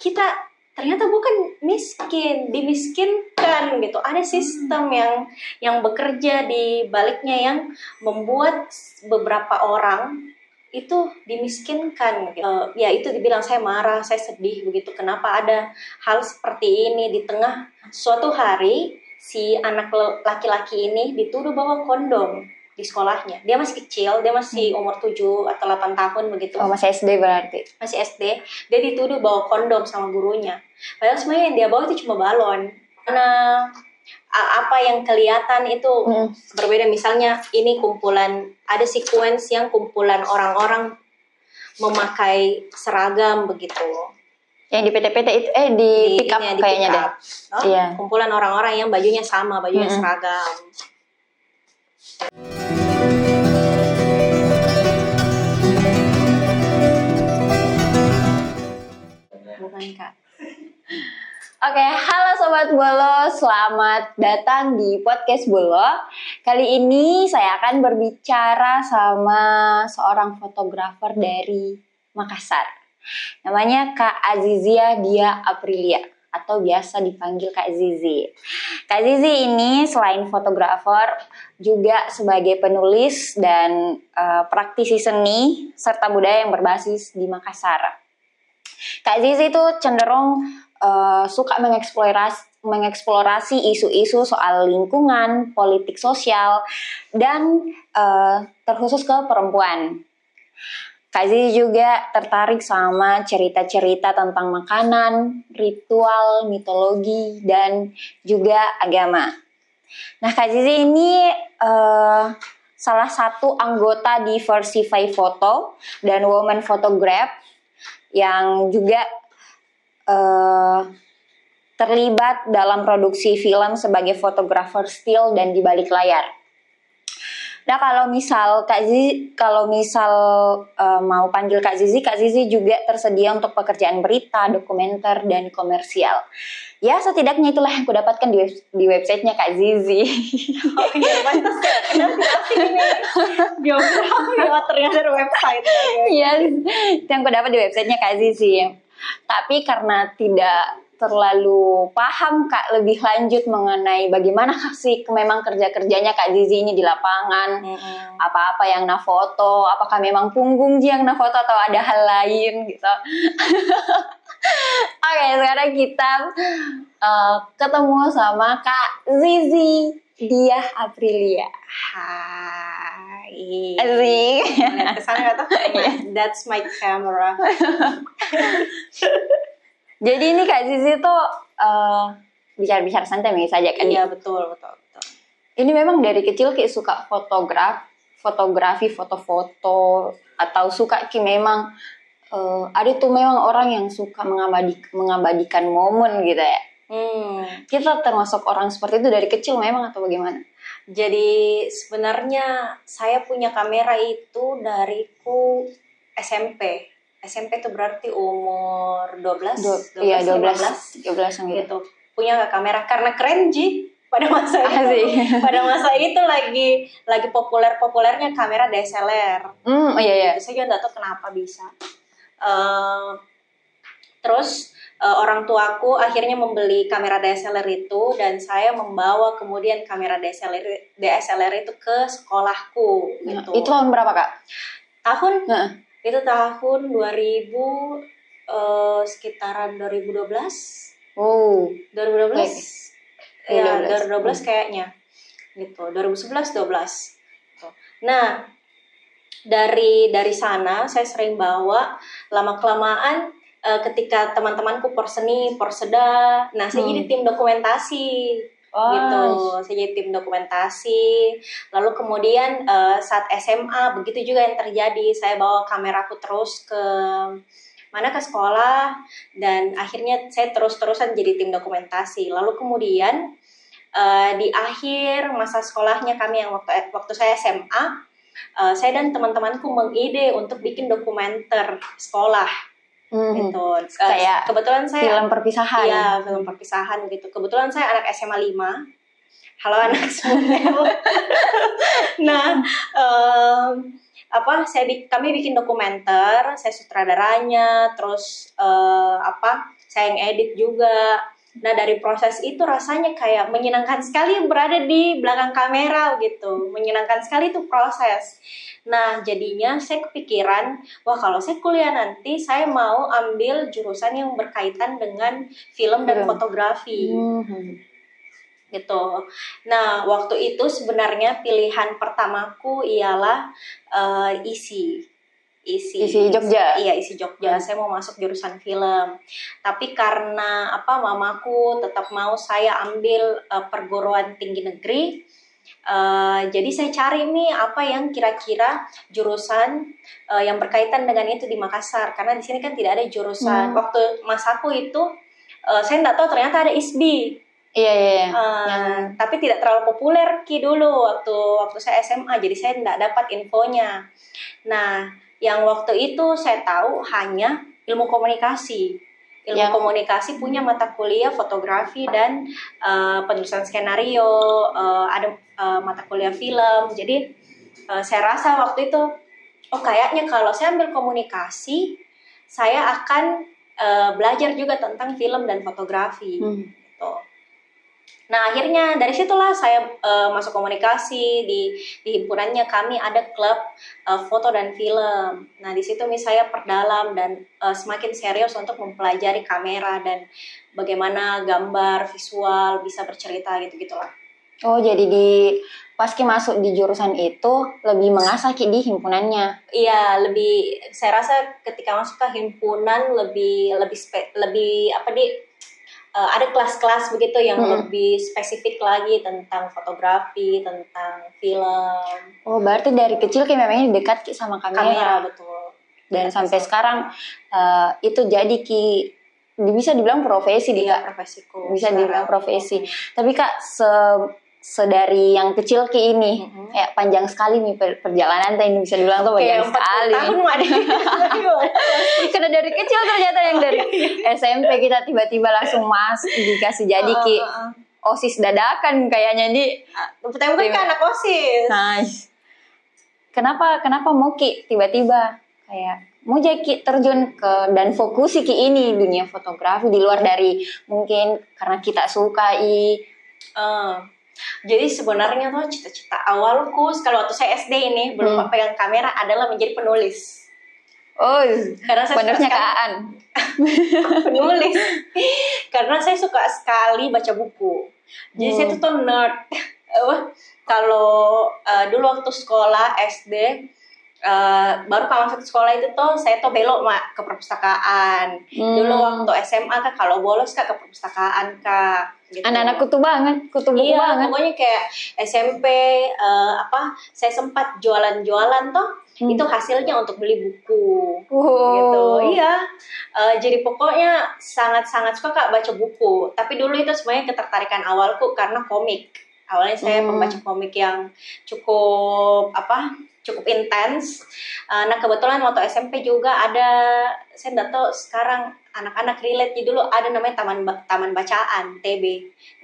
kita ternyata bukan miskin, dimiskinkan gitu. Ada sistem yang bekerja di baliknya yang membuat beberapa orang itu dimiskinkan gitu. Ya itu dibilang saya marah, saya sedih begitu. Kenapa ada hal seperti ini di tengah suatu hari si anak laki-laki ini dituduh bawa kondom di sekolahnya. Dia masih kecil, dia masih umur 7 atau 8 tahun begitu. Oh, masih SD berarti. Masih SD. Dia dituduh bawa kondom sama gurunya. Padahal sebenarnya yang dia bawa itu cuma balon. Karena apa yang kelihatan itu berbeda. Misalnya ini kumpulan, ada sequence yang kumpulan orang-orang memakai seragam begitu. Yang di PT-PT itu di pick up kayaknya deh. Iya. Kumpulan orang-orang yang bajunya sama, bajunya seragam. Bukan Kak. Oke, halo Sobat Bolo, selamat datang di podcast Bolo. Kali ini saya akan berbicara sama seorang fotografer dari Makassar. Namanya Kak Azizia Dia Aprilia, atau biasa dipanggil Kak Zizi. Kak Zizi ini selain fotografer, juga sebagai penulis dan praktisi seni serta budaya yang berbasis di Makassar. Kak Zizi itu cenderung suka mengeksplorasi isu-isu soal lingkungan, politik sosial, dan terkhusus ke perempuan. Kak Zizi juga tertarik sama cerita-cerita tentang makanan, ritual, mitologi, dan juga agama. Nah, Kak Zizi ini salah satu anggota di Versify Photo dan Women Photograph yang juga terlibat dalam produksi film sebagai fotografer still dan di balik layar. Nah, kalau misal mau panggil Kak Zizi juga tersedia untuk pekerjaan berita, dokumenter, dan komersial. Ya, setidaknya itulah yang aku dapatkan di websitenya Kak Zizi. Oh iya, pantas. Kenapa ini? Biografi ternyata dari website. Iya, yang aku dapat di websitenya Kak Zizi. Tapi karena tidak terlalu paham Kak lebih lanjut mengenai bagaimana sih memang kerja-kerjanya Kak Zizi ini di lapangan, apa-apa yang nafoto, apakah memang punggung yang nafoto atau ada hal lain gitu. Oke, sekarang kita ketemu sama Kak Zizi Dia Aprilia. Hai. Asik. Kesana atau? That's my camera. Jadi ini Kak Zizi tuh bicara-bicara santai saja kan? Iya, betul. Ini memang dari kecil kayak suka fotografi, foto-foto, atau suka memang ada tuh memang orang yang suka mengabadikan momen gitu ya. Kita termasuk orang seperti itu dari kecil memang atau bagaimana? Jadi sebenarnya saya punya kamera itu dariku SMP. SMP itu berarti umur 12 gitu. Punya kamera karena keren Ji pada masa itu. Pada masa itu lagi populernya kamera DSLR. Iya. Saya juga enggak tahu kenapa bisa. Terus orang tuaku akhirnya membeli kamera DSLR itu dan saya membawa kemudian kamera DSLR itu ke sekolahku gitu. Itu tahun berapa Kak? Itu tahun 2000 sekitaran 2012. Oh, 2012. Ya, 2012 2012. Kayaknya. Gitu, 2011 12. Gitu. Nah, dari sana saya sering bawa lama-kelamaan ketika teman-temanku porseni, porseda. Nah, saya jadi tim dokumentasi. Gitu, saya jadi tim dokumentasi. Lalu kemudian saat SMA begitu juga yang terjadi. Saya bawa kameraku terus ke sekolah dan akhirnya saya terus-terusan jadi tim dokumentasi. Lalu kemudian di akhir masa sekolahnya kami yang waktu saya SMA, saya dan teman-temanku mengide untuk bikin dokumenter sekolah. Gitu. Kayak kebetulan saya film perpisahan. Iya, film perpisahan gitu. Kebetulan saya anak SMA 5. Halo anak semua. Nah, kami bikin dokumenter, saya sutradaranya, terus saya yang edit juga. Nah, dari proses itu rasanya kayak menyenangkan sekali berada di belakang kamera gitu. Menyenangkan sekali itu proses. Nah, jadinya saya kepikiran, wah kalau saya kuliah nanti saya mau ambil jurusan yang berkaitan dengan film dan fotografi. Gitu. Nah, waktu itu sebenarnya pilihan pertamaku ialah ISI Jogja. Iya, ISI Jogja. Saya mau masuk jurusan film. Tapi karena mamaku tetap mau saya ambil perguruan tinggi negeri. Jadi saya cari nih apa yang kira-kira jurusan yang berkaitan dengan itu di Makassar. Karena di sini kan tidak ada jurusan. Waktu masaku itu saya nggak tahu ternyata ada ISBI. Iya. Tapi tidak terlalu populer dulu waktu saya SMA. Jadi saya nggak dapat infonya. Nah, yang waktu itu saya tahu hanya ilmu komunikasi. Komunikasi punya mata kuliah fotografi dan penulisan skenario, ada mata kuliah film. Jadi saya rasa waktu itu, kayaknya kalau saya ambil komunikasi, saya akan belajar juga tentang film dan fotografi. Gitu. Nah, akhirnya dari situlah saya masuk komunikasi di himpunannya. Kami ada klub foto dan film. Nah, di situ saya perdalam dan semakin serius untuk mempelajari kamera dan bagaimana gambar visual bisa bercerita gitu-gitulah. Oh, jadi pas masuk di jurusan itu lebih mengasah di himpunannya. Iya, saya rasa ketika masuk ke himpunan lebih ada kelas-kelas begitu yang lebih spesifik lagi tentang fotografi, tentang film. Oh, berarti dari kecil memangnya dekat sama kamera. Kamera, betul. Dan sampai sekarang itu jadi bisa dibilang profesi Iya, profesiku. Bisa dibilang profesi. Tapi Kak, sedari yang kecil ini kayak panjang sekali nih perjalanan ini bisa dibilang tuh panjang sekali. Tahun Karena dari kecil ternyata yang dari SMP kita tiba-tiba langsung dikasih jadi OSIS dadakan kayaknya Tapi kan anak OSIS. Nice. Kenapa mau tiba-tiba kayak mau jadi terjun dan fokus ini dunia fotografi di luar dari mungkin karena kita suka Jadi sebenarnya tuh cita-cita awalku kalau waktu saya SD ini belum pegang kamera adalah menjadi penulis. Oh, karena saya penulisnya Kaan. Penulis. Karena saya suka sekali baca buku. Jadi saya tuh nerd. Kalau dulu waktu sekolah SD, baru kalau masuk sekolah itu saya belok ke perpustakaan. Dulu waktu SMA kalau bolos ke perpustakaan gitu. Anak-anak kutu buku banget. Pokoknya kayak SMP saya sempat jualan-jualan itu hasilnya untuk beli buku. Gitu. Iya. Jadi pokoknya sangat-sangat suka baca buku. Tapi dulu itu sebenarnya ketertarikan awalku karena komik. Awalnya saya pembaca komik yang cukup intens. Nah, kebetulan waktu SMP juga ada, saya nggak tahu sekarang anak-anak relate, dulu ada namanya taman bacaan TB.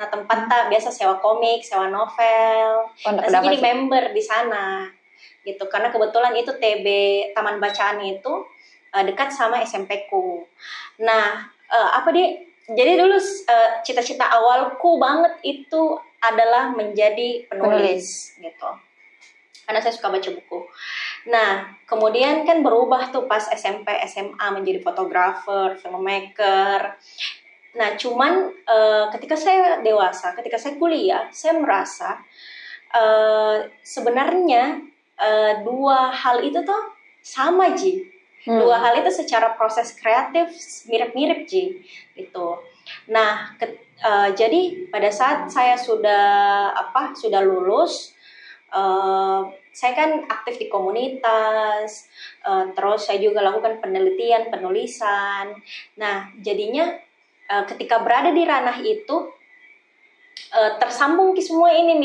Nah, tempat biasa sewa komik, sewa novel. Saya jadi member di sana gitu, karena kebetulan itu TB taman bacaan itu dekat sama SMP ku. Nah, jadi dulu cita-cita awalku banget itu adalah menjadi penulis. Gitu. Karena saya suka baca buku. Nah, kemudian kan berubah tuh pas SMP, SMA menjadi fotografer, filmmaker. Nah, cuman ketika saya dewasa, ketika saya kuliah, saya merasa sebenarnya dua hal itu tuh sama, Ji. Dua hal itu secara proses kreatif mirip-mirip, Ji. Gitu. Nah, jadi pada saat saya sudah lulus, saya kan aktif di komunitas, terus saya juga lakukan penelitian, penulisan. Nah, jadinya ketika berada di ranah itu, tersambung semua ini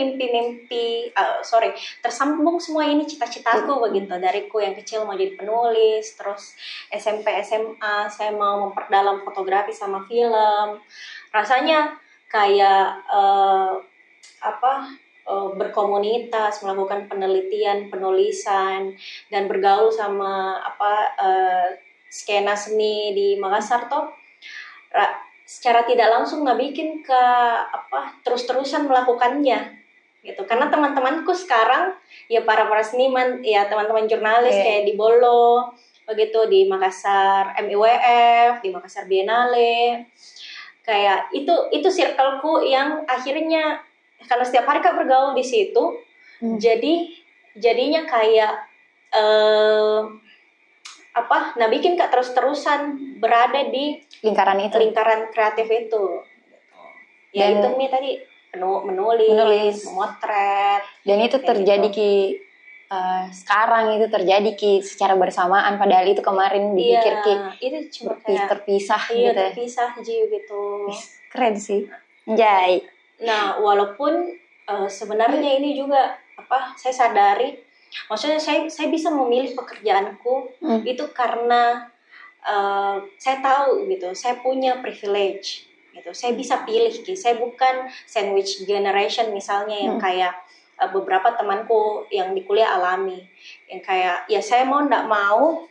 tersambung semua ini cita-citaku begitu. Dariku yang kecil mau jadi penulis, terus SMP, SMA saya mau memperdalam fotografi sama film. Rasanya kayak berkomunitas, melakukan penelitian, penulisan, dan bergaul sama skena seni di Makassar toh secara tidak langsung bikin ke terus-terusan melakukannya gitu. Karena teman-temanku sekarang ya para seniman, ya teman-teman jurnalis kayak di Bolo, begitu di Makassar MIWF, di Makassar Biennale. Kayak itu circleku yang akhirnya karena setiap hari Kak bergaul di situ, jadinya kayak bikin Kak terus-terusan berada di lingkaran kreatif itu. Ya dan itu nih tadi menulis, memotret. Dan itu terjadi gitu. Sekarang itu terjadi secara bersamaan, padahal itu kemarin dipikir itu cuma kayak terpisah gitu. Terpisah gitu. Keren sih. Jai. Nah, walaupun sebenarnya ini juga saya sadari, maksudnya saya bisa memilih pekerjaanku itu karena saya tahu gitu, saya punya privilege gitu, saya bisa pilih gitu. Saya bukan sandwich generation misalnya yang kayak beberapa temanku yang di kuliah alami, yang kayak ya saya mau ndak mau,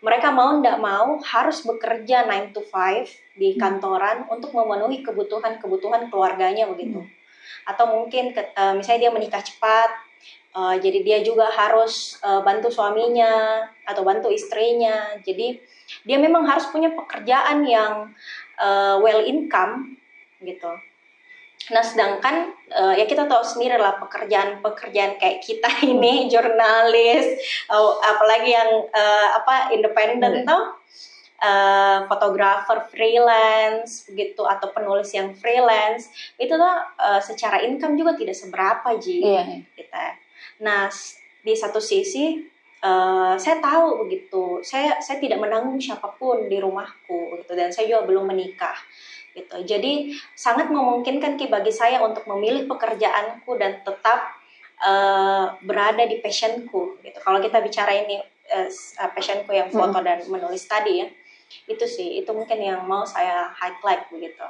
mereka mau ndak mau harus bekerja 9 to 5 di kantoran untuk memenuhi kebutuhan keluarganya begitu. Atau mungkin misalnya dia menikah cepat, jadi dia juga harus bantu suaminya atau bantu istrinya. Jadi dia memang harus punya pekerjaan yang well income gitu. Nah, sedangkan ya kita tahu sendiri lah pekerjaan kayak kita ini jurnalis, apalagi yang independen tuh, fotografer freelance gitu atau penulis yang freelance itu tuh secara income juga tidak seberapa kita. Nah, di satu sisi saya tahu begitu, saya tidak menanggung siapapun di rumahku gitu, dan saya juga belum menikah gitu. Jadi sangat memungkinkan bagi saya untuk memilih pekerjaanku dan tetap berada di passionku gitu. Kalau kita bicara ini passionku yang foto dan menulis tadi ya, itu sih, itu mungkin yang mau saya highlight begitu.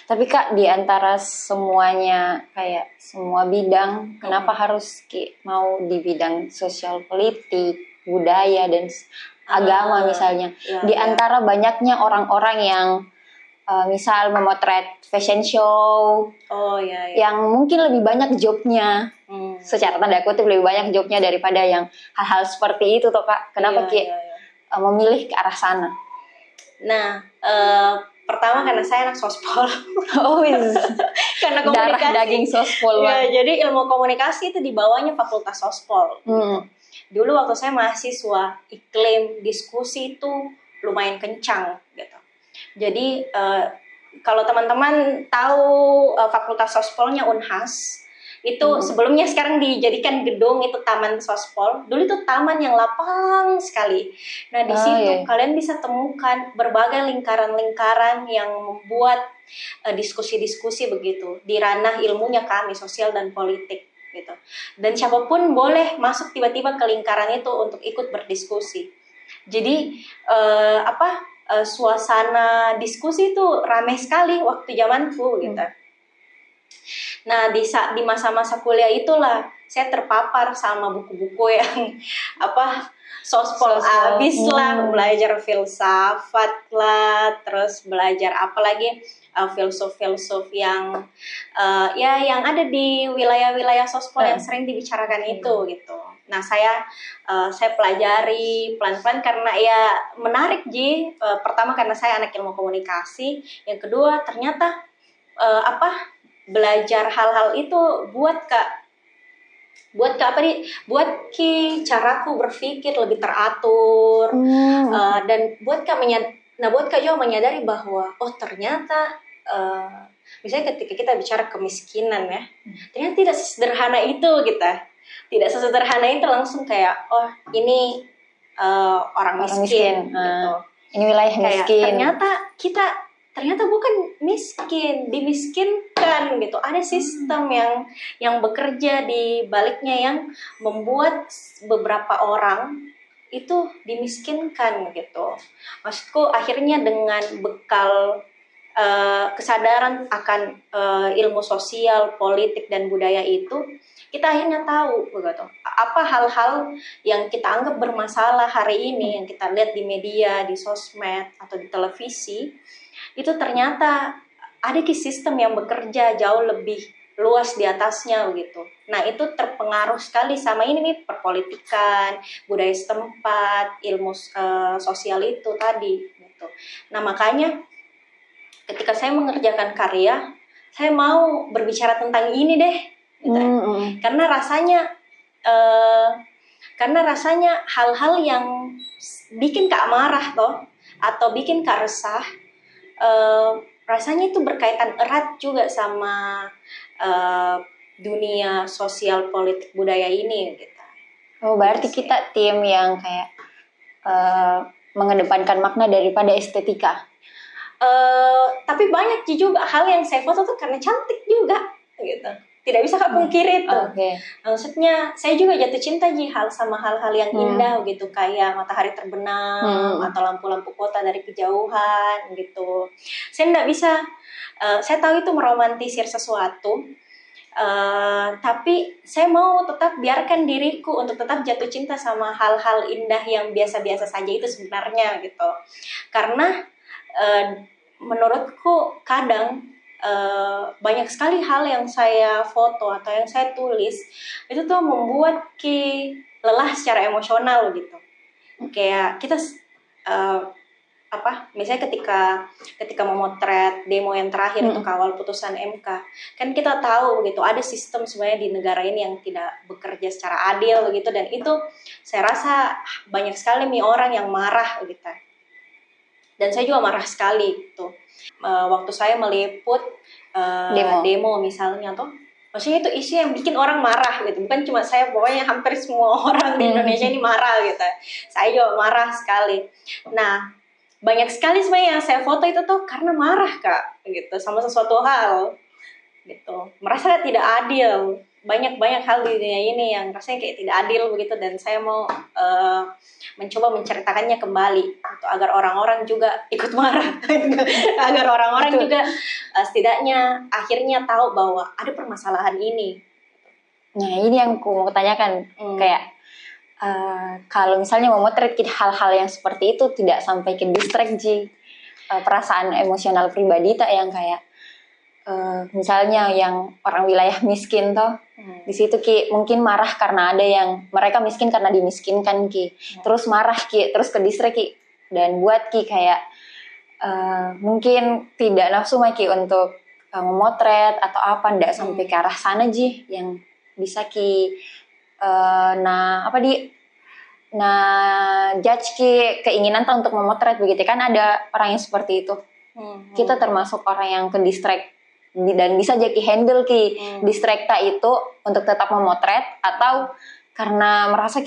Tapi Kak, di antara semuanya kayak semua bidang, kenapa harus mau di bidang sosial politik, budaya dan agama misalnya? Di antara banyaknya orang-orang yang misal memotret fashion show, yang mungkin lebih banyak jobnya, secara tanda kutip lebih banyak jobnya daripada yang hal-hal seperti itu toh Kak. Kenapa memilih ke arah sana? Nah, pertama karena saya anak sospol. Karena komunikasi. Darah daging sospol. Ya, jadi ilmu komunikasi itu di bawahnya fakultas sospol. Gitu. Dulu waktu saya mahasiswa, iklim diskusi itu lumayan kencang gitu. Jadi kalau teman-teman tahu fakultas sospolnya Unhas, itu sebelumnya sekarang dijadikan gedung itu Taman Sospol. Dulu itu taman yang lapang sekali. Nah di situ kalian bisa temukan berbagai lingkaran-lingkaran yang membuat diskusi-diskusi begitu di ranah ilmunya kami sosial dan politik gitu. Dan siapapun boleh masuk tiba-tiba ke lingkaran itu untuk ikut berdiskusi. Jadi suasana diskusi itu ramai sekali waktu zamanku gitu. Nah di masa-masa kuliah itulah saya terpapar sama buku-buku yang sospol abis lah, belajar filsafat lah, terus belajar apalagi filsuf-filsuf yang yang ada di wilayah-wilayah sospol yang sering dibicarakan itu gitu. Nah saya pelajari pelan-pelan karena ya menarik pertama karena saya anak ilmu komunikasi, yang kedua ternyata belajar hal-hal itu buat caraku berpikir lebih teratur, dan buat Kak juga menyadari bahwa ternyata misalnya ketika kita bicara kemiskinan ya, ternyata tidak sesederhana itu tidak sesederhana itu langsung kayak ini orang miskin gitu. Ini wilayah miskin. Ternyata bukan miskin, dimiskinkan gitu. Ada sistem yang bekerja di baliknya yang membuat beberapa orang itu dimiskinkan gitu. Maksudku akhirnya dengan bekal kesadaran akan ilmu sosial, politik dan budaya itu, kita akhirnya tahu begitu apa hal-hal yang kita anggap bermasalah hari ini, yang kita lihat di media, di sosmed atau di televisi, itu ternyata ada sistem yang bekerja jauh lebih luas di atasnya begitu. Nah, itu terpengaruh sekali sama ini nih, perpolitikan, budaya setempat, ilmu sosial itu tadi gitu. Nah, makanya ketika saya mengerjakan karya, saya mau berbicara tentang ini deh gitu. Karena rasanya hal-hal yang bikin Kak marah toh atau bikin Kak resah, rasanya itu berkaitan erat juga sama dunia sosial politik budaya ini gitu. Oh, berarti kita tim yang kayak mengedepankan makna daripada estetika. Tapi banyak juga hal yang saya foto tuh karena cantik juga gitu. Tidak bisa Kak pungkiri itu. Okay. Maksudnya saya juga jatuh cinta sama hal-hal yang indah gitu, kayak matahari terbenam atau lampu-lampu kota dari kejauhan gitu. Saya tidak bisa, saya tahu itu meromantisir sesuatu, tapi saya mau tetap biarkan diriku untuk tetap jatuh cinta sama hal-hal indah yang biasa-biasa saja itu sebenarnya gitu. Karena menurutku kadang banyak sekali hal yang saya foto atau yang saya tulis itu tuh membuat lelah secara emosional gitu. Kayak kita misalnya ketika memotret demo yang terakhir itu kawal putusan MK, kan kita tahu gitu ada sistem sebenarnya di negara ini yang tidak bekerja secara adil gitu, dan itu saya rasa banyak sekali orang yang marah gitu. Dan saya juga marah sekali gitu. Waktu saya meliput demo misalnya tuh, maksudnya itu isu yang bikin orang marah gitu. Bukan cuma saya, pokoknya hampir semua orang di Indonesia ini marah gitu. Saya juga marah sekali. Nah, banyak sekali sebenarnya yang saya foto itu tuh karena marah Kak gitu sama sesuatu hal gitu. Merasa tidak adil. Banyak hal di dunia ini yang rasanya kayak tidak adil begitu, dan saya mau mencoba menceritakannya kembali gitu, agar orang-orang juga ikut marah agar orang-orang juga setidaknya akhirnya tahu bahwa ada permasalahan ini. Nah, ini yang aku mau tanyakan, kayak kalau misalnya memotret hal-hal yang seperti itu tidak sampai ke distract perasaan emosional pribadi tak, yang kayak misalnya yang orang wilayah miskin toh, di situ mungkin marah karena ada yang mereka miskin karena dimiskinkan terus marah terus ke distract dan buat kayak mungkin tidak nafsu untuk memotret atau apa, ndak sampai ke arah sana yang bisa judge keinginan untuk memotret begitu kan, ada orang yang seperti itu. Kita termasuk orang yang ke distract dan bisa jadi handle distract itu untuk tetap memotret, atau karena merasa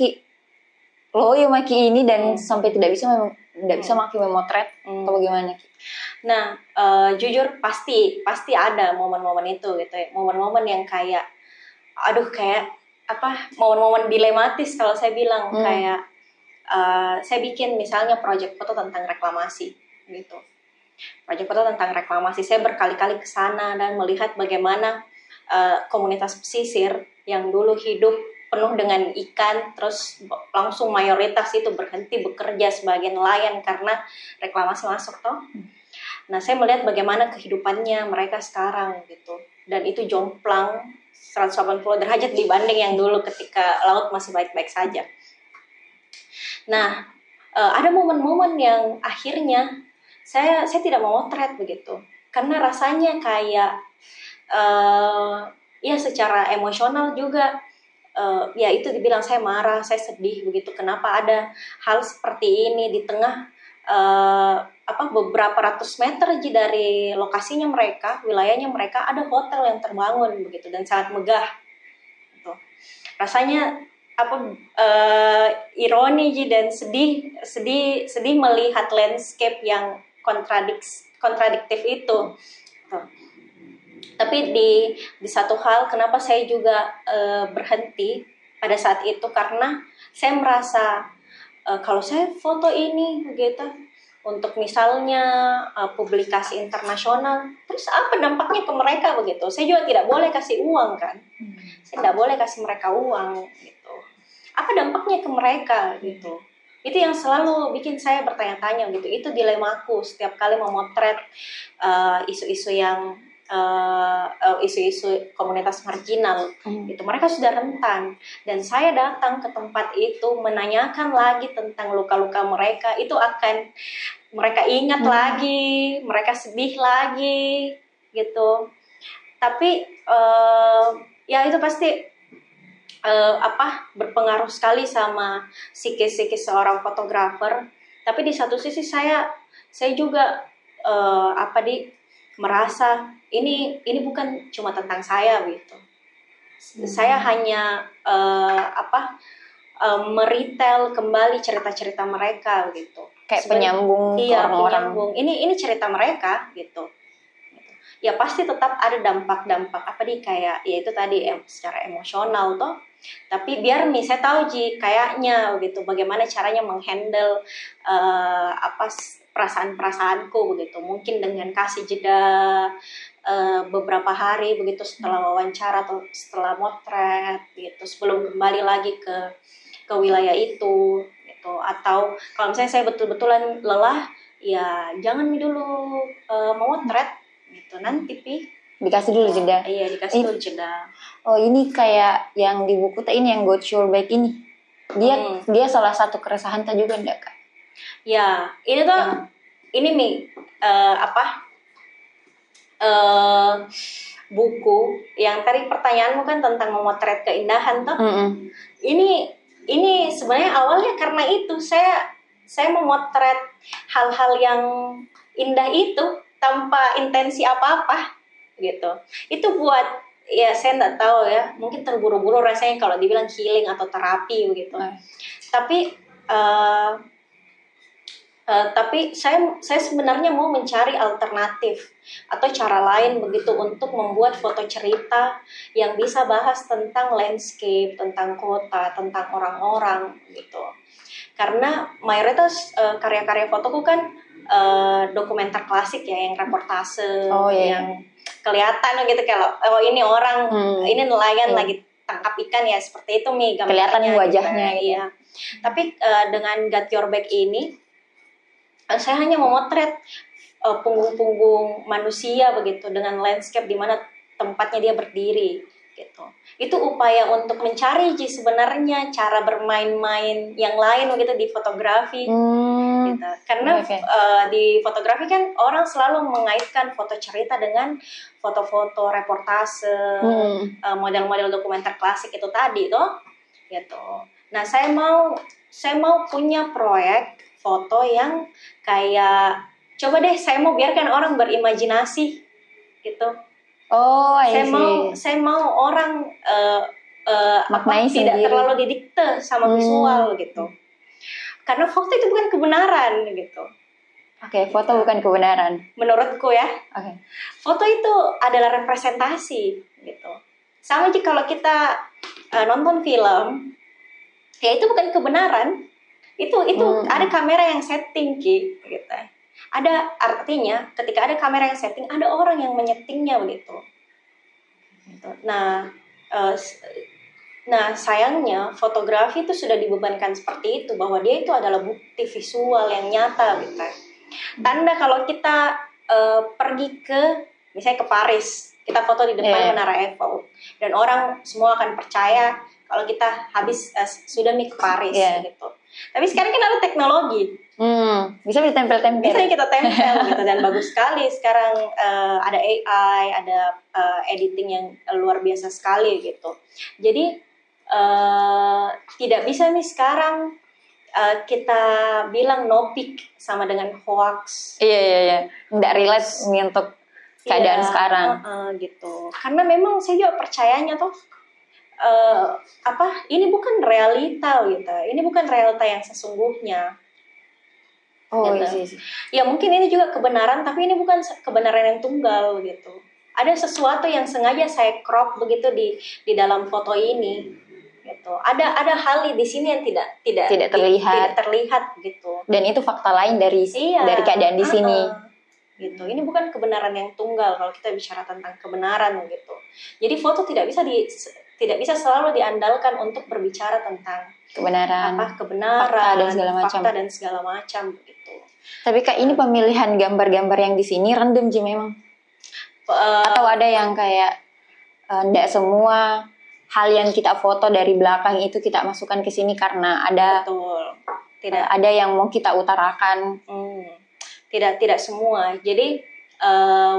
lo ya maki ini dan sampai tidak bisa maki memotret atau bagaimana Nah, jujur pasti ada momen-momen itu gitu ya, momen-momen yang kayak momen-momen dilematis kalau saya bilang. Kayak saya bikin misalnya proyek foto tentang reklamasi gitu. Proyek foto tentang reklamasi, saya berkali-kali ke sana dan melihat bagaimana komunitas pesisir yang dulu hidup penuh dengan ikan, terus langsung mayoritas itu berhenti bekerja sebagai nelayan karena reklamasi masuk toh. Nah, saya melihat bagaimana kehidupannya mereka sekarang gitu, dan itu jomplang 180 derajat dibanding yang dulu ketika laut masih baik-baik saja. Nah, ada momen-momen yang akhirnya saya tidak mau motret begitu, karena rasanya kayak ya secara emosional juga ya itu dibilang saya marah, saya sedih begitu. Kenapa ada hal seperti ini di tengah beberapa ratus meter dari lokasinya mereka, wilayahnya mereka, ada hotel yang terbangun begitu dan sangat megah. Gitu. Rasanya ironi dan sedih melihat landscape yang kontradiktif itu. Tuh. Tapi di satu hal, kenapa saya juga berhenti pada saat itu, karena saya merasa kalau saya foto ini begitu, untuk misalnya publikasi internasional, terus apa dampaknya ke mereka begitu? Saya juga tidak boleh kasih uang kan, saya tidak boleh kasih mereka uang gitu. Apa dampaknya ke mereka gitu? Itu yang selalu bikin saya bertanya-tanya gitu. Itu dilemaku setiap kali memotret isu-isu yang isu-isu komunitas marginal itu. Mereka sudah rentan dan saya datang ke tempat itu menanyakan lagi tentang luka-luka mereka, itu akan mereka ingat lagi, mereka sedih lagi gitu. Tapi ya itu pasti berpengaruh sekali sama psikis seorang fotografer. Tapi di satu sisi saya juga merasa ini bukan cuma tentang saya gitu. Saya hanya meritel kembali cerita-cerita mereka gitu. Kayak penyambung orang-orang. Penyambung. Ini cerita mereka gitu. Ya pasti tetap ada dampak-dampak kayak ya itu tadi secara emosional toh. Tapi biar saya tahu kayaknya gitu bagaimana caranya menghandle perasaan-perasaanku begitu. Mungkin dengan kasih jeda beberapa hari begitu setelah wawancara atau setelah motret gitu, sebelum kembali lagi ke wilayah itu gitu. Atau kalau misalnya saya betul-betulan lelah, ya jangan dulu memotret gitu, nanti dikasih dulu jeda. Iya, dikasih dulu jeda. Oh, ini kayak yang di buku ini yang Got Your Back ini. Dia salah satu keresahan juga enggak, Kak? Ya, ini tuh ini buku yang tadi pertanyaanmu kan tentang memotret keindahan toh. Ini sebenarnya awalnya karena itu saya memotret hal-hal yang indah itu tanpa intensi apa-apa gitu. Itu buat ya saya nggak tahu ya, mungkin terburu-buru rasanya kalau dibilang healing atau terapi begitu. Tapi saya sebenarnya mau mencari alternatif atau cara lain begitu untuk membuat foto cerita yang bisa bahas tentang landscape, tentang kota, tentang orang-orang gitu. Karena mayoritas karya-karya fotoku kan dokumenter klasik ya, yang reportase, yang kelihatan gitu kalau ini orang, ini nelayan lagi tangkap ikan ya, seperti itu gambarnya. Kelihatan wajahnya gitu. Iya. Tapi dengan Got Your Back ini saya hanya memotret punggung-punggung manusia begitu dengan landscape di mana tempatnya dia berdiri gitu. Itu upaya untuk mencari sebenarnya cara bermain-main yang lain begitu di fotografi gitu. Karena di fotografi kan orang selalu mengaitkan foto cerita dengan foto-foto reportase, model-model dokumenter klasik itu tadi toh gitu. Nah, saya mau punya proyek foto yang kayak coba deh saya mau biarkan orang berimajinasi gitu. Saya mau orang tidak terlalu didikte sama visual gitu. Karena foto itu bukan kebenaran gitu. Foto bukan kebenaran. Menurutku ya. Foto itu adalah representasi gitu. Sama aja kalau kita nonton film, ya itu bukan kebenaran. Itu ada kamera yang setting gitu. Ada artinya ketika ada kamera yang setting, ada orang yang menyetingnya begitu. Nah sayangnya fotografi itu sudah dibebankan seperti itu, bahwa dia itu adalah bukti visual yang nyata gitu. Tanda kalau kita pergi misalnya ke Paris, kita foto di depan Menara Eiffel, dan orang semua akan percaya kalau kita habis sudah ke Paris gitu. Tapi sekarang kan ada teknologi, bisa ditempel-tempel. Bisa kita tempel gitu, dan bagus sekali sekarang ada AI, ada editing yang luar biasa sekali gitu. Jadi tidak bisa nih sekarang kita bilang no pic sama dengan hoax. Iya. Nggak relate nih untuk keadaan sekarang. Gitu. Karena memang saya juga percayanya tuh ini bukan realita gitu. Ini bukan realita yang sesungguhnya. Gitu. Ya mungkin ini juga kebenaran, tapi ini bukan kebenaran yang tunggal gitu. Ada sesuatu yang sengaja saya crop begitu di dalam foto ini gitu. Ada hal di sini yang tidak terlihat gitu. Dan itu fakta lain dari keadaan di sini. Gitu. Ini bukan kebenaran yang tunggal kalau kita bicara tentang kebenaran gitu. Jadi foto tidak bisa selalu diandalkan untuk berbicara tentang kebenaran, fakta dan segala macam gitu. Tapi Kak, ini pemilihan gambar-gambar yang di sini random sih memang. Atau ada yang kayak enggak semua hal yang kita foto dari belakang itu kita masukkan ke sini karena ada ada yang mau kita utarakan. Tidak semua. Jadi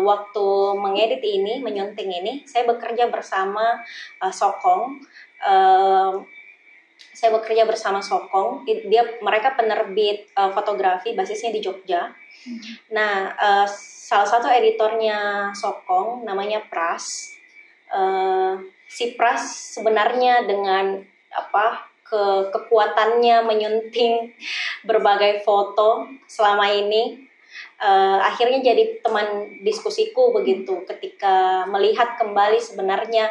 waktu mengedit ini, menyunting ini, saya bekerja bersama Sokong. Saya bekerja bersama Sokong. Mereka penerbit fotografi, basisnya di Jogja. Nah, salah satu editornya Sokong namanya Pras. Si Pras sebenarnya dengan kekuatannya menyunting berbagai foto selama ini, akhirnya jadi teman diskusiku begitu ketika melihat kembali sebenarnya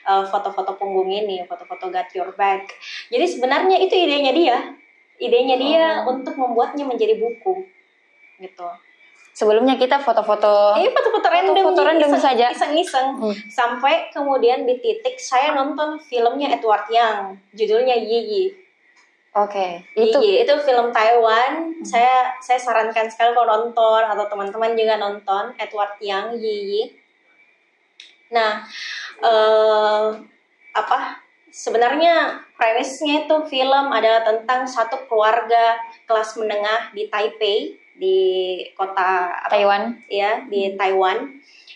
foto-foto punggung ini, foto-foto Got Your Back. Jadi sebenarnya itu idenya dia untuk membuatnya menjadi buku gitu. Sebelumnya kita foto-foto random saja, iseng-iseng. Sampai kemudian di titik saya nonton filmnya Edward Yang, judulnya Yi. Oke, itu film Taiwan. Saya sarankan sekali kalau nonton atau teman-teman juga nonton Edward Yang Yi. Nah, sebenarnya premisnya itu film adalah tentang satu keluarga kelas menengah di Taipei, di kota Taiwan, di Taiwan,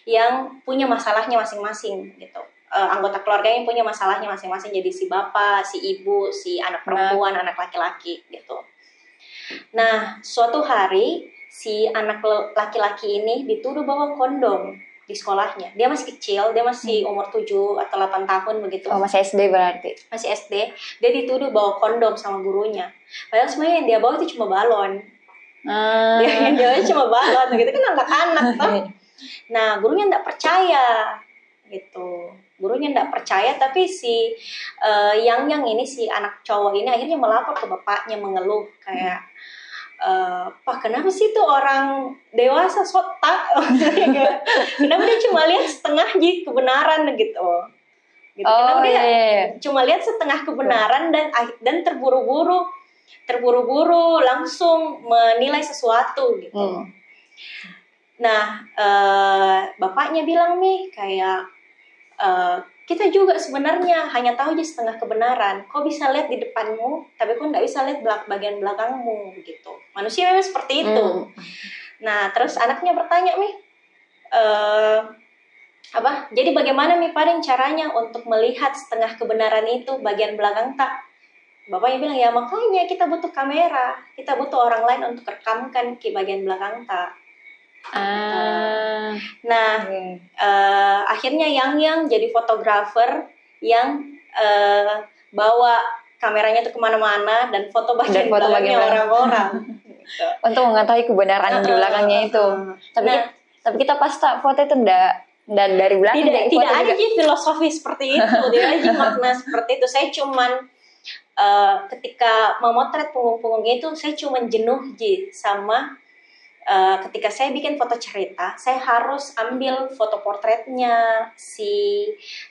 yang punya masalahnya masing-masing gitu. Anggota keluarganya punya masalahnya masing-masing, jadi si bapak, si ibu, si anak perempuan, anak laki-laki gitu. Nah, suatu hari si anak laki-laki ini dituduh bawa kondom di sekolahnya. Dia masih kecil, dia masih umur 7 atau 8 tahun begitu. Oh, masih SD berarti. Masih SD. Dia dituduh bawa kondom sama gurunya. Padahal sebenarnya yang dia bawa itu cuma balon. Dia bawa cuma balon gitu, kan anak-anak toh. Nah, gurunya enggak percaya gitu. Gurunya enggak percaya, tapi si yang ini, si anak cowok ini akhirnya melapor ke bapaknya, mengeluh kayak, Pak, kenapa sih tuh orang dewasa sotak? Kenapa dia cuma lihat setengah kebenaran gitu? Kenapa dia cuma lihat setengah kebenaran dan terburu-buru langsung menilai sesuatu gitu. Nah, bapaknya bilang nih kayak, kita juga sebenarnya hanya tahu aja setengah kebenaran. Kau bisa lihat di depanmu, tapi kau nggak bisa lihat bagian belakangmu gitu. Manusia memang seperti itu. Nah, terus anaknya bertanya nih, jadi bagaimana nih paling caranya untuk melihat setengah kebenaran itu bagian belakang tak? Bapaknya bilang, ya makanya kita butuh kamera, kita butuh orang lain untuk rekamkan ke bagian belakang tak. Nah, akhirnya Yang jadi fotografer yang bawa kameranya tuh kemana-mana dan foto bagian belakangnya orang-orang gitu. Untuk mengetahui kebenaran di belakangnya itu. Tapi kita pas foto itu dan dari belakang tidak ada filosofi seperti itu, tidak ada makna seperti itu. Saya cuman ketika memotret punggung-punggungnya itu saya cuman jenuh sama ketika saya bikin foto cerita, saya harus ambil foto portretnya si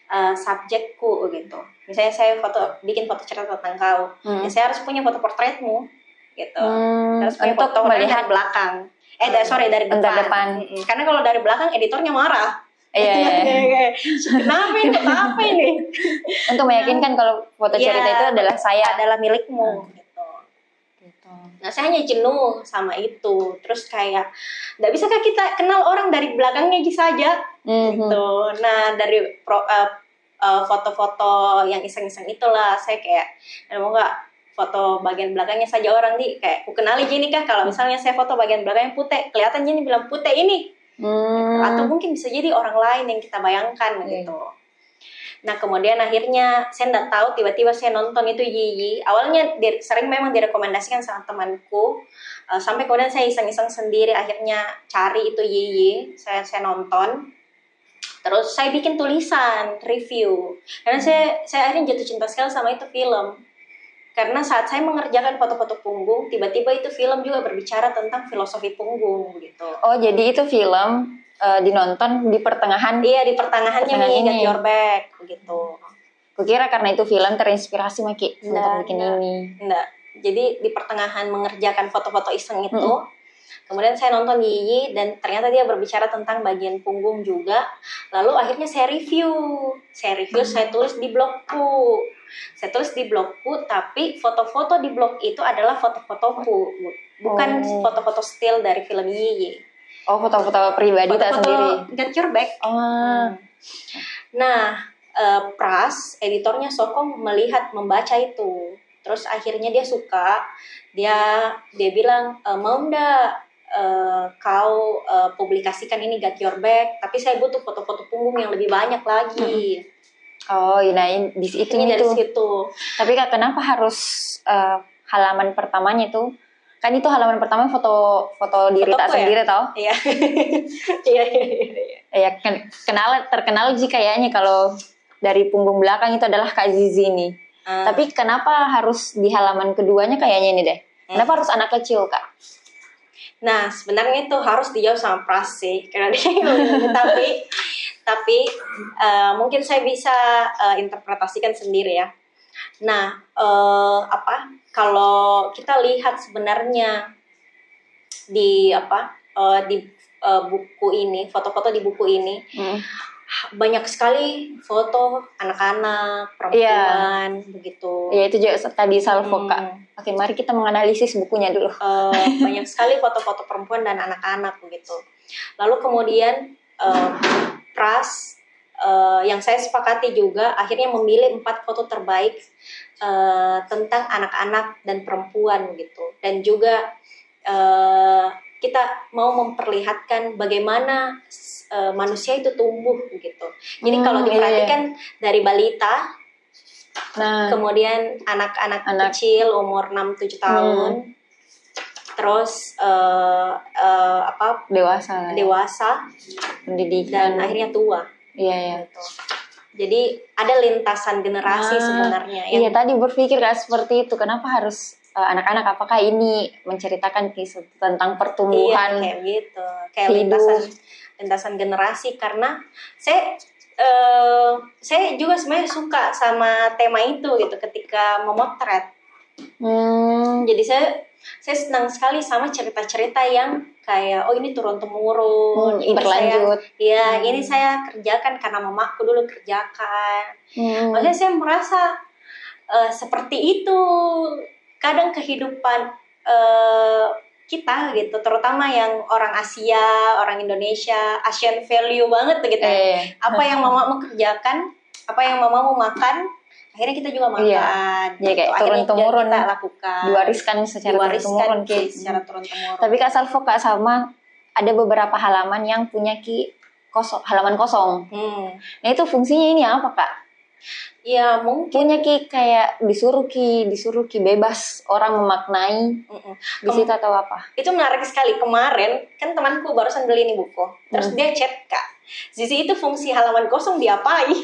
subjekku gitu. Misalnya saya bikin foto cerita tentang kau, ya saya harus punya foto portretmu gitu. Harus punya foto melihat dari belakang. Dari depan. Karena kalau dari belakang editornya marah. Iya. Kenapa ini? Untuk meyakinkan kalau foto cerita itu adalah milikmu. Nah, saya hanya jenuh sama itu. Terus kayak, nggak bisakah kita kenal orang dari belakangnya saja? Gitu. Nah, dari foto-foto yang iseng-iseng itulah, saya kayak, mau nggak foto bagian belakangnya saja orang nih? Kayak, aku kenali gini kah? Kalau misalnya saya foto bagian belakangnya putih, kelihatan gini bilang putih ini. Gitu. Atau mungkin bisa jadi orang lain yang kita bayangkan gitu. Nah, kemudian akhirnya saya nggak tahu, tiba-tiba saya nonton itu Yi. Awalnya sering memang direkomendasikan sama temanku, sampai kemudian saya iseng-iseng sendiri akhirnya cari itu Yi. Saya nonton. Terus saya bikin tulisan review karena saya akhirnya jatuh cinta sekali sama itu film. Karena saat saya mengerjakan foto-foto punggung, tiba-tiba itu film juga berbicara tentang filosofi punggung gitu. Oh, jadi itu film dinonton di pertengahan? Iya, di pertengahannya nih, Got Your Back begitu. Kukira karena itu film terinspirasi Maki untuk bikin ini. Enggak. Jadi di pertengahan mengerjakan foto-foto iseng itu, kemudian saya nonton Yiyi dan ternyata dia berbicara tentang bagian punggung juga. Lalu akhirnya saya review, saya tulis di blogku. Saya tulis di blogku, tapi foto-foto di blog itu adalah foto-fotoku, bukan foto-foto still dari film Yiyi. Oh, foto-foto pribadi tak sendiri. Got Your Back. Nah, Pras, editornya Sokong membaca itu. Terus akhirnya dia suka, dia bilang mau ndak kau publikasikan ini Got Your Back, tapi saya butuh foto-foto punggung yang lebih banyak lagi. Oh, nah di situ. Tapi Kak, kenapa harus halaman pertamanya itu? Kan itu halaman pertama foto diri tak sendiri tau? Iya. Iya, terkenal sih kayaknya kalau dari punggung belakang itu adalah Kak Zizi nih. Tapi kenapa harus di halaman keduanya kayaknya ini deh? Kenapa harus anak kecil, Kak? Nah, sebenarnya itu harus dijawab sama Pras sih, karena dia tapi mungkin saya bisa interpretasikan sendiri ya. Nah, kalau kita lihat sebenarnya di buku ini, foto-foto di buku ini, banyak sekali foto anak-anak, perempuan, begitu. Ya, itu juga tadi Salvo, Kak. Oke, mari kita menganalisis bukunya dulu. Banyak sekali foto-foto perempuan dan anak-anak begitu. Lalu kemudian Pras yang saya sepakati juga akhirnya memilih 4 foto terbaik tentang anak-anak dan perempuan gitu. Dan juga kita mau memperlihatkan bagaimana manusia itu tumbuh gitu. Jadi kalau diperhatikan dari balita, kemudian anak-anak kecil umur 6-7 tahun, terus dewasa, pendidikan, dan akhirnya tua. Iya. Gitu. Jadi ada lintasan generasi sebenarnya. Iya, tadi berpikir Kak seperti itu. Kenapa harus anak-anak? Apakah ini menceritakan kisah tentang pertumbuhan? Iya, kayak gitu. Kayak lintasan generasi, karena saya juga sebenarnya suka sama tema itu gitu ketika memotret. Jadi saya senang sekali sama cerita-cerita yang kayak ini turun temurun, ini berlanjut. Ini saya kerjakan karena mamaku dulu kerjakan. Maksudnya saya merasa seperti itu kadang kehidupan kita gitu, terutama yang orang Asia, orang Indonesia, Asian value banget gitu. Apa yang mamamu kerjakan, apa yang mamamu makan, akhirnya kita juga makan. Jadi kayak turun-temurun kita lakukan. Diwariskan secara turun-temurun. Tapi Kak Salvo, Kak Salma, ada beberapa halaman yang punya halaman kosong. Nah, itu fungsinya ini apa, Kak? Ya mungkin punya kayak disuruh bebas orang memaknai di situ atau apa? Itu menarik sekali. Kemarin kan temanku barusan beli ini buku, terus dia chat, Kak, Zizi itu fungsi halaman kosong diapain?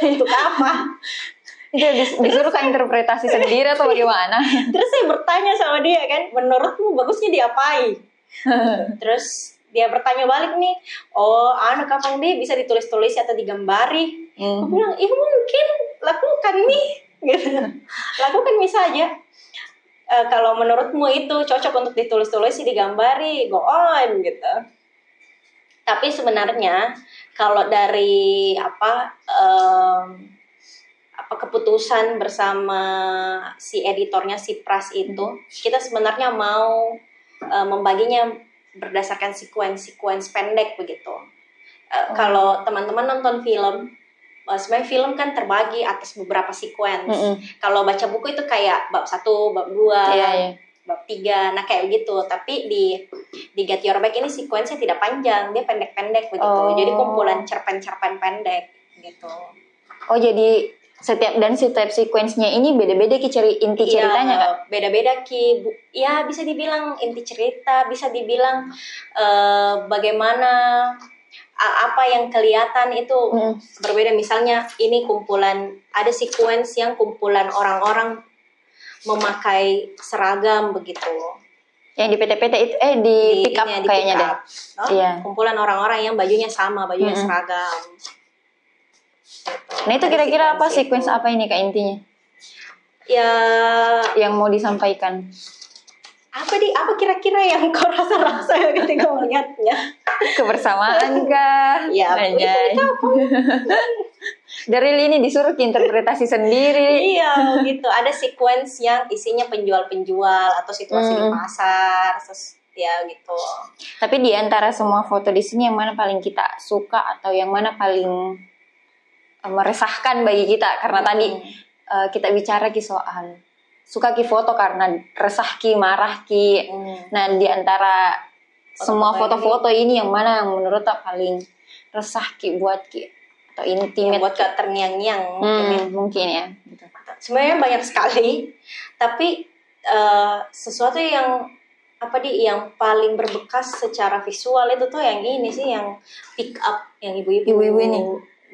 Untuk apa? Itu disuruh kan interpretasi sendiri atau bagaimana? Terus saya bertanya sama dia kan, menurutmu bagusnya diapain? Terus dia bertanya balik nih, kapan dia bisa ditulis-tulis atau digambari? Aku bilang, mungkin lakukan nih, gitu. Lakukan saja. Kalau menurutmu itu cocok untuk ditulis-tulis, digambari, go on, gitu. Tapi sebenarnya kalau dari keputusan bersama si editornya, si Pras itu, kita sebenarnya mau membaginya berdasarkan sequence pendek begitu. Kalau teman-teman nonton film, sebenarnya film kan terbagi atas beberapa sequence. Kalau baca buku itu kayak bab 1, bab 2, bab 3, nah kayak gitu. Tapi di Get Your Back ini sequence-nya tidak panjang, dia pendek-pendek begitu. Jadi kumpulan cerpen-cerpen pendek gitu. Oh, jadi setiap sequence-nya ini beda-beda inti ceritanya, Kak? Beda-beda ya bisa dibilang inti cerita, bisa dibilang bagaimana apa yang kelihatan itu Hmm. berbeda. Misalnya ini kumpulan, ada sequence yang kumpulan orang-orang memakai seragam begitu. Yang di PT-PT itu di pick up ini ya, di kayaknya pick deh. up, no? Iya. Kumpulan orang-orang yang bajunya sama, bajunya seragam. Nah itu Ada kira-kira apa sequence itu. apa ini Kak intinya? Ya, Yang mau disampaikan? apa kira-kira yang kau rasa-rasa ketika melihatnya? Kebersamaan kah? Ya, Anjay. Dari ini disuruh interpretasi sendiri. Iya, gitu. Ada sequence yang isinya penjual-penjual atau situasi di pasar, terus ya gitu. Tapi di antara semua foto di sini yang mana paling kita suka atau yang mana paling meresahkan bagi kita? Karena tadi kita bicara soal suka foto karena resah marah Nah di antara semua foto-foto ini yang mana yang menurut tak paling resah buat atau intimate yang buat Kak terngiang-ngiang mungkin ya gitu. Sebenarnya banyak sekali, tapi sesuatu yang yang paling berbekas secara visual itu tuh yang ini sih, yang pick up, yang ibu-ibu ini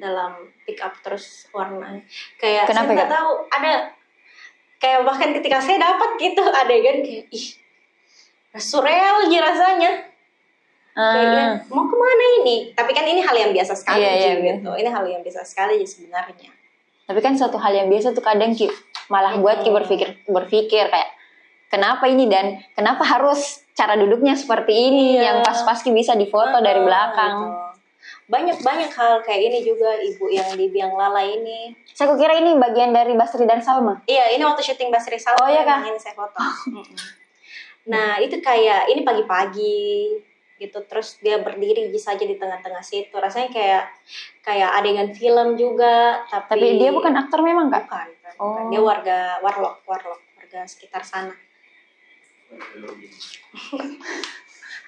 dalam pick up terus warna kayak kenapa saya nggak tahu, ada kayak bahkan ketika saya dapat gitu adegan kayak surreal aja rasanya. Kayaknya mau kemana ini? Tapi kan ini hal yang biasa sekali gitu. Ini hal yang biasa sekali sebenarnya. Tapi kan suatu hal yang biasa tuh kadang malah buat berpikir kayak kenapa ini dan kenapa harus cara duduknya seperti ini yang pas-pas bisa difoto dari belakang. Gitu. Banyak hal kayak ini juga, ibu yang di Biang Lala ini. Saya kira ini bagian dari Basri dan Salma. Iya, ini waktu syuting Basri Salma yang ini saya foto. Nah, itu kayak ini pagi-pagi gitu, terus dia berdiri saja di tengah-tengah situ. Rasanya kayak adegan film juga, tapi dia bukan aktor memang, Kak? Bukan. Dia warga sekitar sana.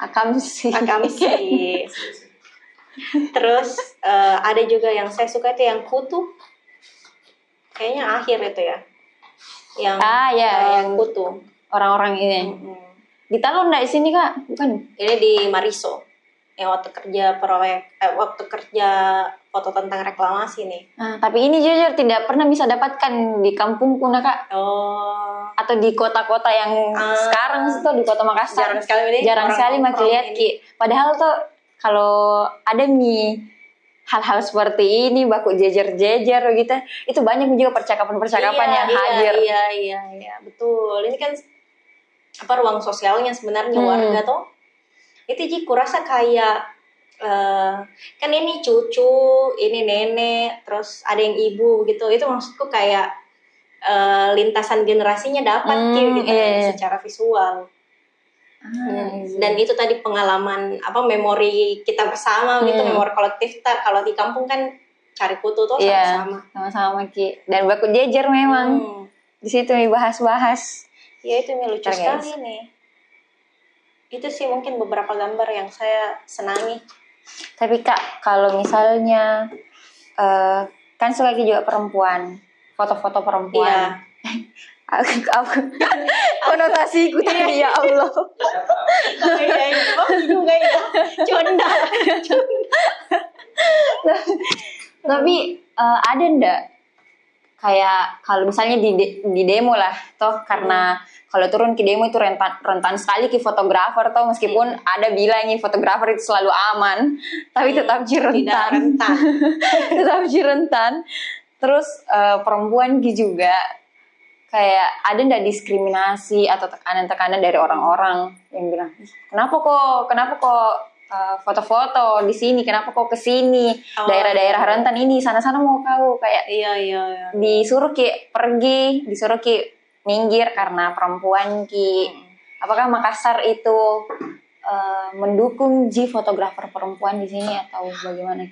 Akam sih. Terus ada juga yang saya suka itu yang Kutu. Kayaknya akhir itu ya. Yang Kutu. Orang-orang ini. Ditaruh enggak di sini, Kak? Bukan. Ini di Mariso. Yang waktu kerja foto tentang reklamasi nih. Nah, tapi ini jujur tidak pernah bisa dapatkan di kampungku, Kak. Atau di kota-kota yang sekarang itu di Kota Makassar. Jarang sekali masih lihat Padahal tuh kalau ada hal-hal seperti ini baku jejer-jejer gitu, itu banyak juga percakapan-percakapan yang hadir. Iya, betul. Ini kan ruang sosialnya sebenarnya warga tuh. Itu kurasa kayak kan ini cucu, ini nenek, terus ada yang ibu gitu. Itu maksudku kayak lintasan generasinya dapat gitu secara visual. Dan itu tadi pengalaman memori kita bersama gitu, memori kolektif. Kalau di kampung kan cari foto tuh sama-sama dan baku jejer memang. Di situ nih bahas-bahas. Ya itu lucu sekali nih. Itu sih mungkin beberapa gambar yang saya senangi. Tapi Kak, kalau misalnya kan suka juga perempuan, foto-foto perempuan. Konotasiku tadi ya Allah. Juga ya. Conda. Tapi ada ndak kayak kalau misalnya di demo lah toh, karena kalau turun ke demo itu rentan sekali fotografer toh, meskipun ada bilang fotografer itu selalu aman, tapi tetap rentan. Tetap rentan. Terus perempuan juga kayak ada ndak diskriminasi atau tekanan-tekanan dari orang-orang yang bilang kenapa kok foto-foto di sini, kenapa kok ke sini, daerah-daerah rentan ini, sana-sana mau kau kayak iya. Disuruh pergi, disuruh minggir karena perempuan Apakah Makassar itu mendukung fotografer perempuan di sini atau bagaimana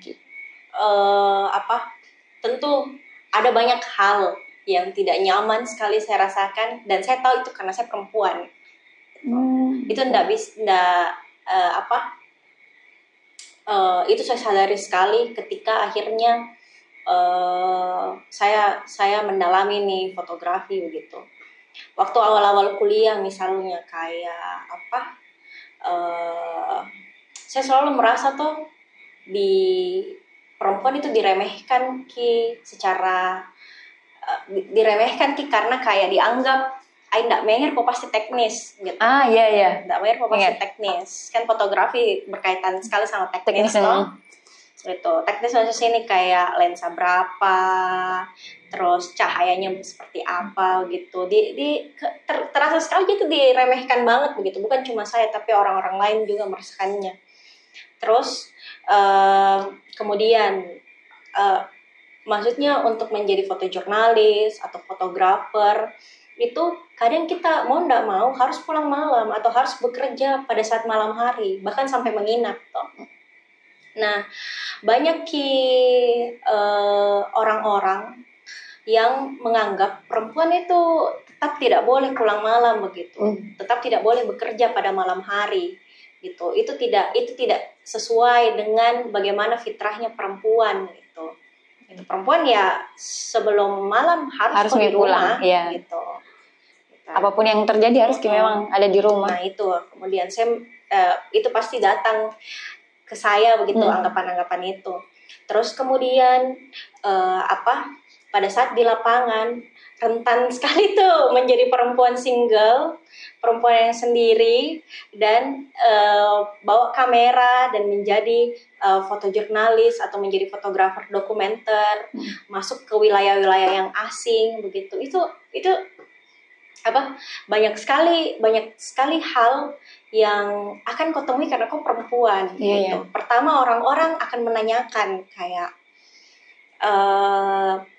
Tentu ada banyak hal yang tidak nyaman sekali saya rasakan, dan saya tahu itu karena saya perempuan. Itu itu saya sadari sekali ketika akhirnya saya mendalami nih fotografi begitu. Waktu awal-awal kuliah misalnya kayak saya selalu merasa tuh di perempuan itu diremehkan ki secara diremehkan ki karena kayak dianggap ndak menger kok pasti teknis gitu. Iya. Ndak menger kok pasti teknis. Kan fotografi berkaitan sekali sama teknis toh. Gitu. Teknis maksudnya sini kayak lensa berapa, terus cahayanya seperti apa gitu. Terasa sekali gitu diremehkan banget begitu. Bukan cuma saya tapi orang-orang lain juga merasakannya. Terus kemudian maksudnya untuk menjadi fotojurnalis atau fotografer itu kadang kita mau ndak mau harus pulang malam atau harus bekerja pada saat malam hari, bahkan sampai menginap toh. Nah, banyak orang-orang yang menganggap perempuan itu tetap tidak boleh pulang malam begitu, tetap tidak boleh bekerja pada malam hari gitu. Itu tidak sesuai dengan bagaimana fitrahnya perempuan gitu. Itu perempuan ya sebelum malam harus di rumah pulang, gitu. Apapun yang terjadi harus memang ada di rumah. Nah itu kemudian saya itu pasti datang ke saya begitu anggapan-anggapan itu. Terus kemudian pada saat di lapangan rentan sekali tuh menjadi perempuan single, perempuan yang sendiri dan bawa kamera dan menjadi fotojurnalis atau menjadi fotografer dokumenter, masuk ke wilayah-wilayah yang asing begitu. Itu banyak sekali hal yang akan kau temui karena kau perempuan gitu. Pertama orang-orang akan menanyakan kayak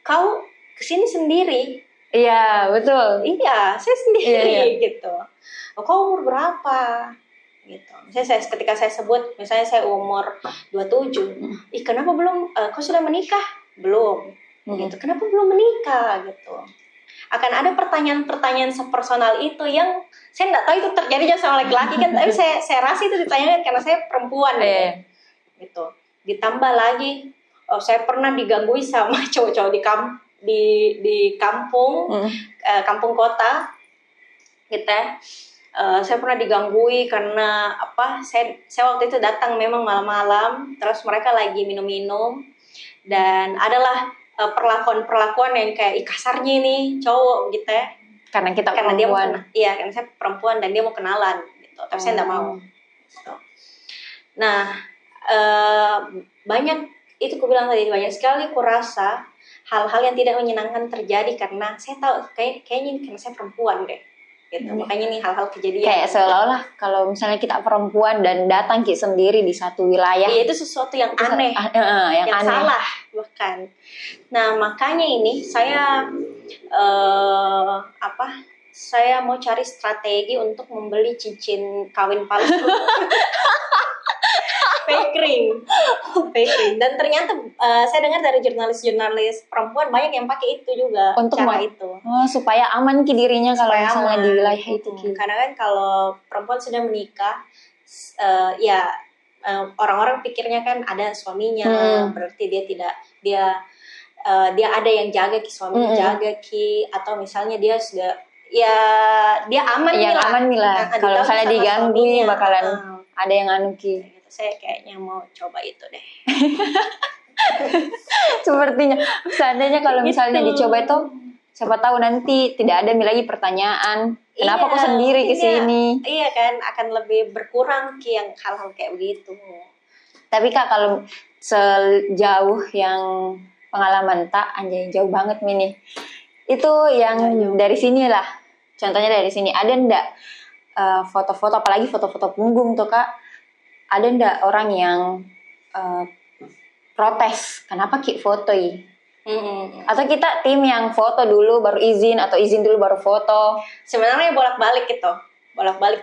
kau kesini sendiri? Iya betul. Iya saya sendiri gitu. Kau umur berapa? Gitu. Ketika saya sebut misalnya saya umur 27, kenapa belum? Kau sudah menikah? Belum. Gitu. Kenapa belum menikah? Gitu. Akan ada pertanyaan-pertanyaan sepersonal itu yang saya tidak tahu itu terjadi sama laki-laki kan, tapi saya rasa itu ditanyakan karena saya perempuan gitu. Ditambah lagi saya pernah digangguin sama cowok-cowok di kampung kampung kota gitu ya. Saya pernah digangguin karena saya waktu itu datang memang malam-malam, terus mereka lagi minum-minum dan adalah perlakuan yang kayak kasarnya nih cowok gitu ya. Karena perempuan. Karena saya perempuan dan dia mau kenalan gitu. Tapi saya enggak mau. Gitu. Nah, banyak itu aku bilang tadi, banyak sekali aku rasa hal-hal yang tidak menyenangkan terjadi karena saya tahu kayaknya ini karena saya perempuan deh. Gitu. Makanya nih hal-hal kejadian kayak seolah-olah kalau misalnya kita perempuan dan datang sendiri di satu wilayah, itu sesuatu yang aneh, yang aneh. Salah bahkan. Nah makanya ini saya saya mau cari strategi untuk membeli cincin kawin palsu. fake ring. Dan ternyata saya dengar dari jurnalis perempuan banyak yang pakai itu juga untuk cara itu. Supaya aman dirinya kalau misalnya di wilayah itu. Karena kan kalau perempuan sudah menikah, orang-orang pikirnya kan ada suaminya, berarti dia ada yang jaga suaminya jaga atau misalnya dia sudah dia aman lah. Kalau misalnya diganggu bakalan ada yang saya kayaknya mau coba itu deh. Sepertinya seandainya kalau misalnya dicoba itu, siapa tahu nanti tidak ada lagi pertanyaan kenapa kok sendiri ke sini. Iya kan, akan lebih berkurang yang hal-hal kayak begitu. Tapi Kak, kalau sejauh yang pengalaman anjay jauh banget Mini. Itu yang dari sini lah. Contohnya dari sini, ada ndak foto-foto, apalagi foto-foto punggung tuh Kak, ada ndak orang yang protes kenapa foto atau kita tim yang foto dulu baru izin atau izin dulu baru foto? Sebenarnya bolak-balik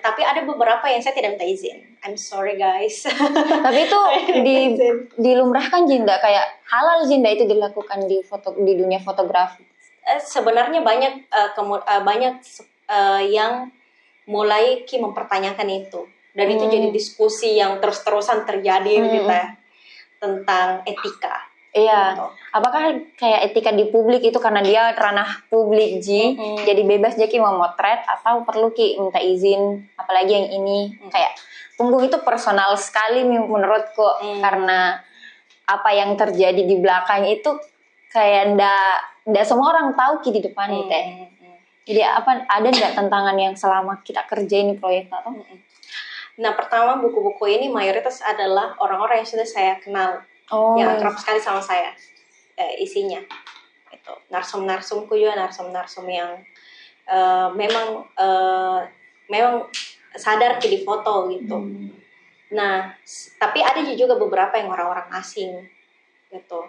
tapi ada beberapa yang saya tidak minta izin. I'm sorry guys. Tapi itu dilumrahkan Jinda, kayak halal Jinda itu dilakukan di dunia fotografi. Sebenarnya banyak yang mulai mempertanyakan itu. Dan itu jadi diskusi yang terus-terusan terjadi gitu ya, tentang etika. Iya. Gitu. Apakah kayak etika di publik itu karena dia ranah publik jadi bebas mau motret atau perlu minta izin, apalagi yang ini kayak punggung itu personal sekali menurutku karena apa yang terjadi di belakang itu kayak ndak semua orang tahu di depan gitu ya. Jadi ada nggak tantangan yang selama kita kerja ini proyek atau? Nah, pertama buku-buku ini mayoritas adalah orang-orang yang sudah saya kenal, yang akrab sekali sama saya, isinya. Itu narsum-narsumku juga narsum-narsum yang memang sadar di foto gitu. Nah, tapi ada juga beberapa yang orang-orang asing gitu.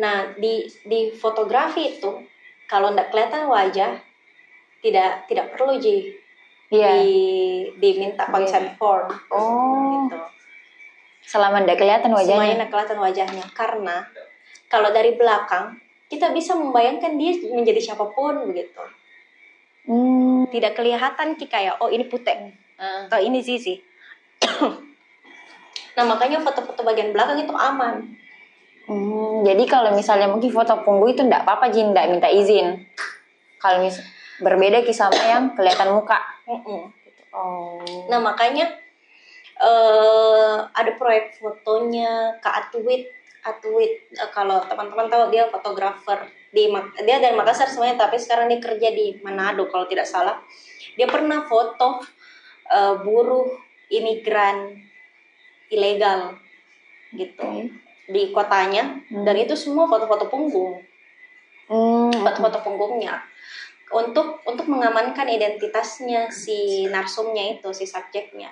Nah, di fotografi itu kalau tidak kelihatan wajah tidak perlu diminta consent form. Gitu. Selama tidak kelihatan wajahnya. Semuanya tidak kelihatan wajahnya, karena kalau dari belakang kita bisa membayangkan dia menjadi siapapun begitu. Tidak kelihatan kayak ini putih atau ini sisi. Nah, makanya foto-foto bagian belakang itu aman. Jadi kalau misalnya mungkin foto punggung itu enggak apa-apa Jin, enggak minta izin. Kalau berbeda sama yang kelihatan muka. Nah, makanya ada proyek fotonya Kak Atwit. Kalau teman-teman tahu, dia fotografer dia dari Makassar semuanya, tapi sekarang dia kerja di Manado kalau tidak salah. Dia pernah foto buruh imigran ilegal gitu di kotanya, dan itu semua foto-foto punggung, foto-foto punggungnya untuk mengamankan identitasnya si narsumnya itu, si subjeknya.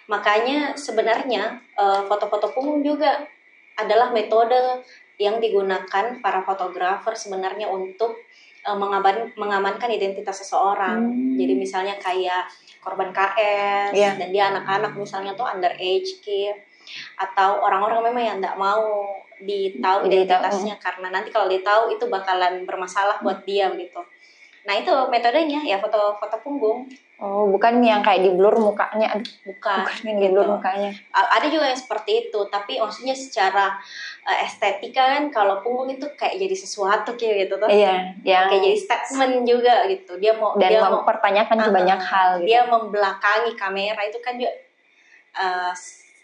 Makanya sebenarnya foto-foto punggung juga adalah metode yang digunakan para fotografer sebenarnya untuk mengamankan identitas seseorang. Jadi misalnya kayak korban KS, dan dia anak-anak misalnya tuh underage kid, atau orang-orang memang yang tidak mau ditahu identitasnya karena nanti kalau ditahu itu bakalan bermasalah buat dia gitu. Nah, itu metodenya ya foto punggung. Bukan yang kayak di blur mukanya. Bukan yang di blur mukanya. Ada juga yang seperti itu, tapi maksudnya secara estetika kan kalau punggung itu kayak jadi sesuatu kayak gitu tuh. Iya, kayak jadi statement juga gitu. Dia mempertanyakan banyak hal gitu. Dia membelakangi kamera itu kan juga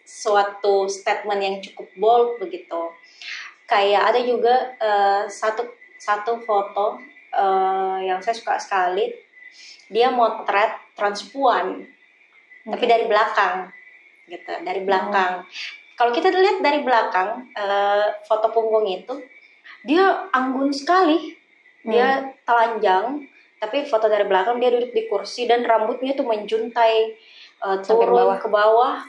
suatu statement yang cukup bold begitu. Kayak ada juga satu foto yang saya suka sekali. Dia motret transpuan, tapi dari belakang, gitu. Dari belakang. Kalau kita lihat dari belakang foto punggung itu, dia anggun sekali, dia telanjang, tapi foto dari belakang dia duduk di kursi dan rambutnya tuh menjuntai turun ke bawah,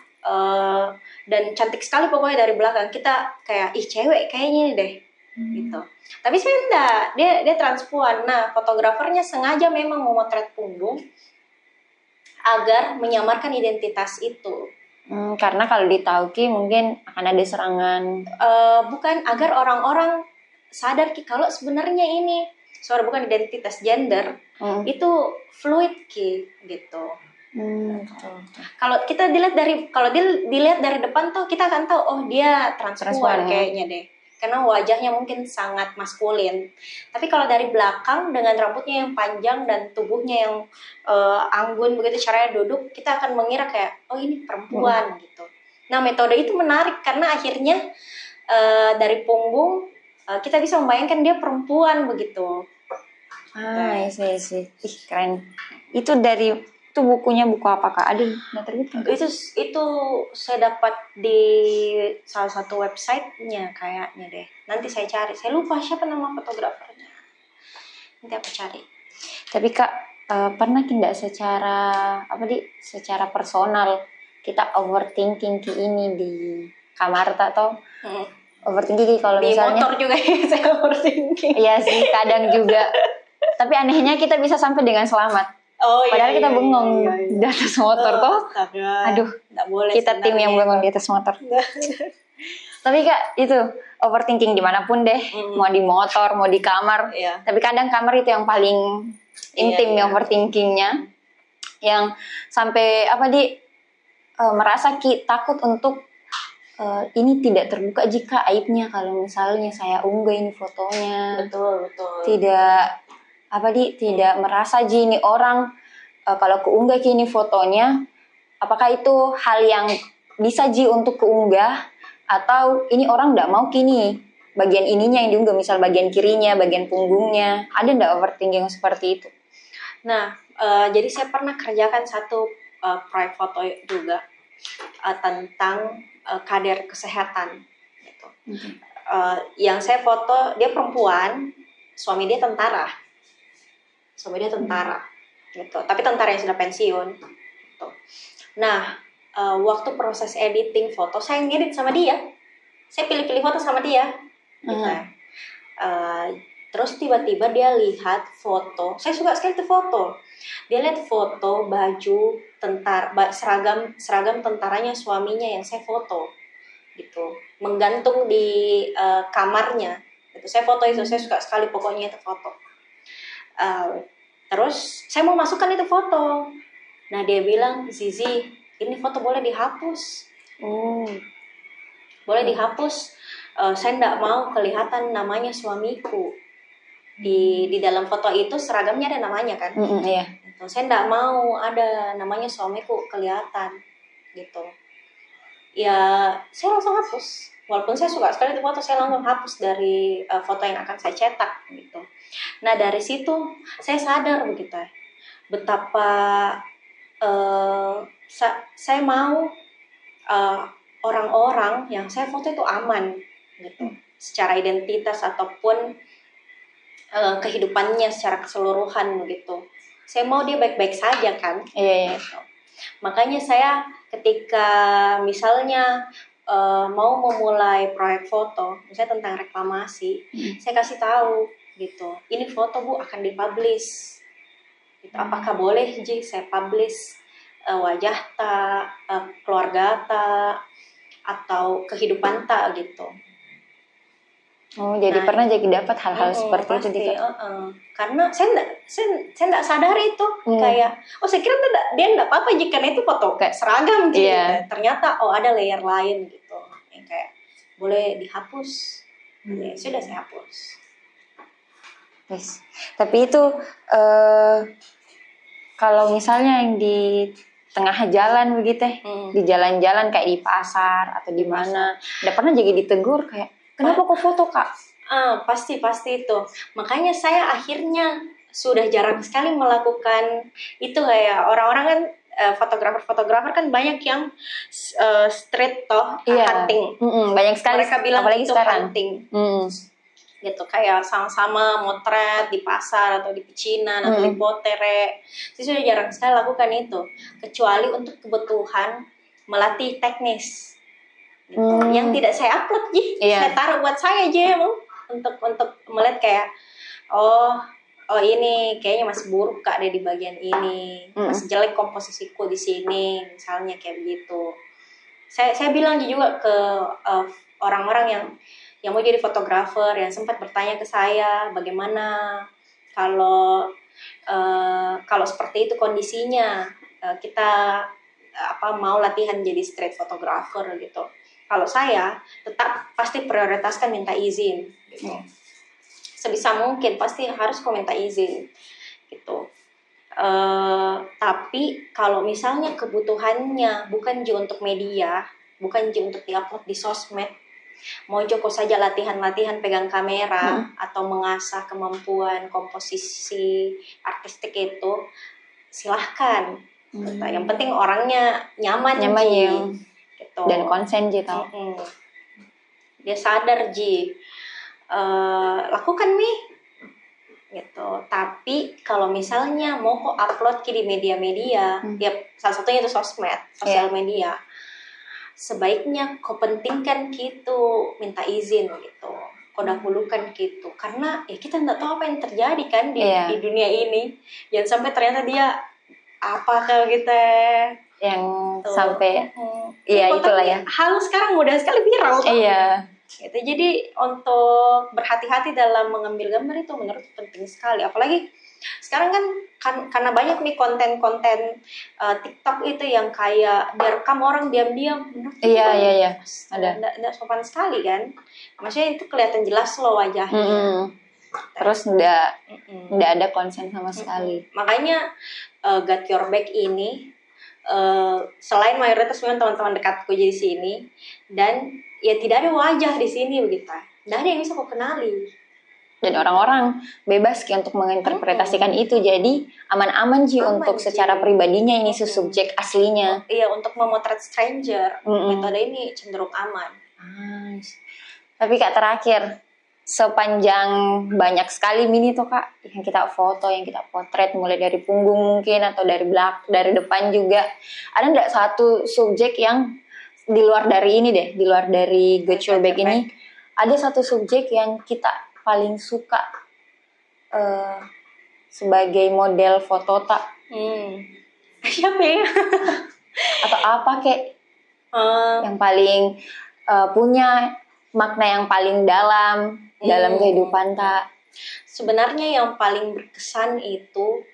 dan cantik sekali pokoknya dari belakang. Kita kayak cewek kayaknya nih deh. Gitu. Tapi sebenarnya dia transpuan. Nah, fotografernya sengaja memang memotret punggung agar menyamarkan identitas itu. Karena kalau ditauki mungkin akan ada serangan. Bukan, agar orang-orang sadar kalau sebenarnya ini bukan identitas gender, itu fluid gitu. Kalau kita dilihat dari depan tuh kita akan tahu dia transpuan kayaknya deh. Karena wajahnya mungkin sangat maskulin. Tapi kalau dari belakang dengan rambutnya yang panjang dan tubuhnya yang anggun begitu caranya duduk, kita akan mengira kayak ini perempuan gitu. Nah, metode itu menarik karena akhirnya dari punggung kita bisa membayangkan dia perempuan begitu. Iya. Keren. Itu bukunya buku apa Kak? Ada terbit? Itu saya dapat di salah satu websitenya kayaknya deh. Nanti saya cari. Saya lupa siapa nama fotografernya. Nanti aku cari. Tapi Kak, pernah tidak secara personal kita overthinking ini di kamar atau overthinking kalau misalnya di motor juga saya overthinking. Iya sih, kadang juga. Tapi anehnya kita bisa sampai dengan selamat. Padahal kita bengong di atas motor toh. Aduh, nggak boleh. Kita tim yang bengong di atas motor. Tapi Kak, itu overthinking dimanapun deh, mau di motor, mau di kamar. Tapi kadang kamar itu yang paling intim yang overthinkingnya, yang sampai merasa takut untuk ini tidak terbuka jika aibnya kalau misalnya saya unggah ini fotonya. Betul. Tidak merasa ini orang kalau keunggah ini fotonya, apakah itu hal yang bisa untuk keunggah atau ini orang nggak mau kini bagian ininya yang diunggah, misal bagian kirinya, bagian punggungnya, ada nggak overthinking seperti itu? Nah, jadi saya pernah kerjakan satu proyek foto juga tentang kadar kesehatan gitu. Yang saya foto dia perempuan, suami dia tentara gitu, tapi tentara yang sudah pensiun gitu. Nah, waktu proses editing foto saya ngedit sama dia, saya pilih-pilih foto sama dia gitu. Terus tiba-tiba dia lihat foto, saya suka sekali tuh foto, dia lihat foto baju seragam tentaranya suaminya yang saya foto gitu, menggantung di kamarnya gitu. Saya foto itu, saya suka sekali pokoknya itu foto. Terus saya mau masukkan itu foto, nah dia bilang, Zizi, ini foto boleh dihapus. Boleh dihapus, saya tidak mau kelihatan namanya suamiku di dalam foto itu. Seragamnya ada namanya kan. Iya. Saya tidak mau ada namanya suamiku kelihatan gitu. Ya saya langsung hapus, walaupun saya suka sekali itu foto, saya langsung hapus dari foto yang akan saya cetak gitu. Nah dari situ saya sadar begitu betapa saya mau orang-orang yang saya foto itu aman gitu, secara identitas ataupun kehidupannya secara keseluruhan begitu. Saya mau dia baik-baik saja kan. Iya. Gitu. Makanya saya ketika misalnya mau memulai proyek foto, misalnya tentang reklamasi, saya kasih tahu gitu, ini foto Bu akan dipublish gitu. Apakah boleh Ji saya publish wajah ta, keluarga ta, atau kehidupan ta gitu. Jadi pernah jadi dapat hal-hal seperti pasti, itu juga. Karena saya enggak sadar itu, kayak saya kira dia enggak apa-apa jika itu foto kayak seragam gitu. Ternyata ada layer lain gitu yang kayak boleh dihapus. Ya sudah saya hapus. Yes. Tapi itu kalau misalnya yang di tengah jalan begitu di jalan-jalan kayak di pasar atau di mana, enggak pernah jadi ditegur kayak kenapa kok foto Kak? Pasti itu. Makanya saya akhirnya sudah jarang sekali melakukan itu. Kayak orang-orang kan fotografer kan banyak yang street hunting. Banyak sekali. Mereka bilang apalagi itu sekarang. hunting. Gitu, kayak sama-sama motret di pasar atau di pecinan atau di potere. Saya sudah jarang sekali lakukan itu, kecuali untuk kebutuhan melatih teknis. Gitu. Yang tidak saya upload saya taruh buat saya aja untuk melihat kayak oh ini kayaknya masih buruk Kak di bagian ini, masih jelek komposisiku di sini misalnya kayak begitu. Saya bilang juga ke orang-orang yang mau jadi fotografer, yang sempat bertanya ke saya bagaimana kalau seperti itu kondisinya, kita mau latihan jadi street photographer gitu. Kalau saya tetap pasti prioritaskan minta izin gitu. Sebisa mungkin pasti harus minta izin gitu. Tapi kalau misalnya kebutuhannya bukan juga untuk media, bukan juga untuk diupload di sosmed, mau joko saja latihan-latihan pegang kamera atau mengasah kemampuan komposisi artistik itu, silahkan. Yang penting orangnya nyaman gitu. Dan konsen Ji tau. Dia sadar Ji, lakukan gitu. Tapi kalau misalnya mau kok upload di media-media, ya salah satunya itu sosmed, sosial media, sebaiknya kau pentingkan gitu, minta izin gitu, kau dahulukan gitu, karena ya kita nggak tahu apa yang terjadi kan di dunia ini. Jangan sampai ternyata dia apa gitu yang sampai itulah ya. Hal sekarang mudah sekali viral tuh. Gitu. Jadi untuk berhati-hati dalam mengambil gambar itu menurut penting sekali. Apalagi sekarang kan karena banyak nih konten-konten TikTok itu yang kayak direkam orang diam-diam. Iya. Ada. Nggak sopan sekali kan. Maksudnya itu kelihatan jelas loh wajahnya. Terus nggak ada konsen sama sekali. Makanya Got Your Back ini selain mayoritas memang teman-teman dekatku di sini, dan ya tidak ada wajah di sini begitu, tidak ada yang bisa aku kenali. Dan orang-orang bebas Ki untuk menginterpretasikan itu, jadi aman-aman Ji untuk Ji. secara pribadinya ini subjek aslinya. Iya, untuk memotret stranger, metode ini cenderung aman. Tapi Kak, terakhir, sepanjang banyak sekali mini tuh Kak yang kita foto, yang kita potret, mulai dari punggung mungkin atau dari depan juga, ada nggak satu subjek yang di luar dari ini deh, di luar dari Got Your Back ini, ada satu subjek yang kita paling suka sebagai model foto tak? Siapa ya? Atau apa kek yang paling punya makna yang paling dalam kehidupan tak? Sebenarnya yang paling berkesan itu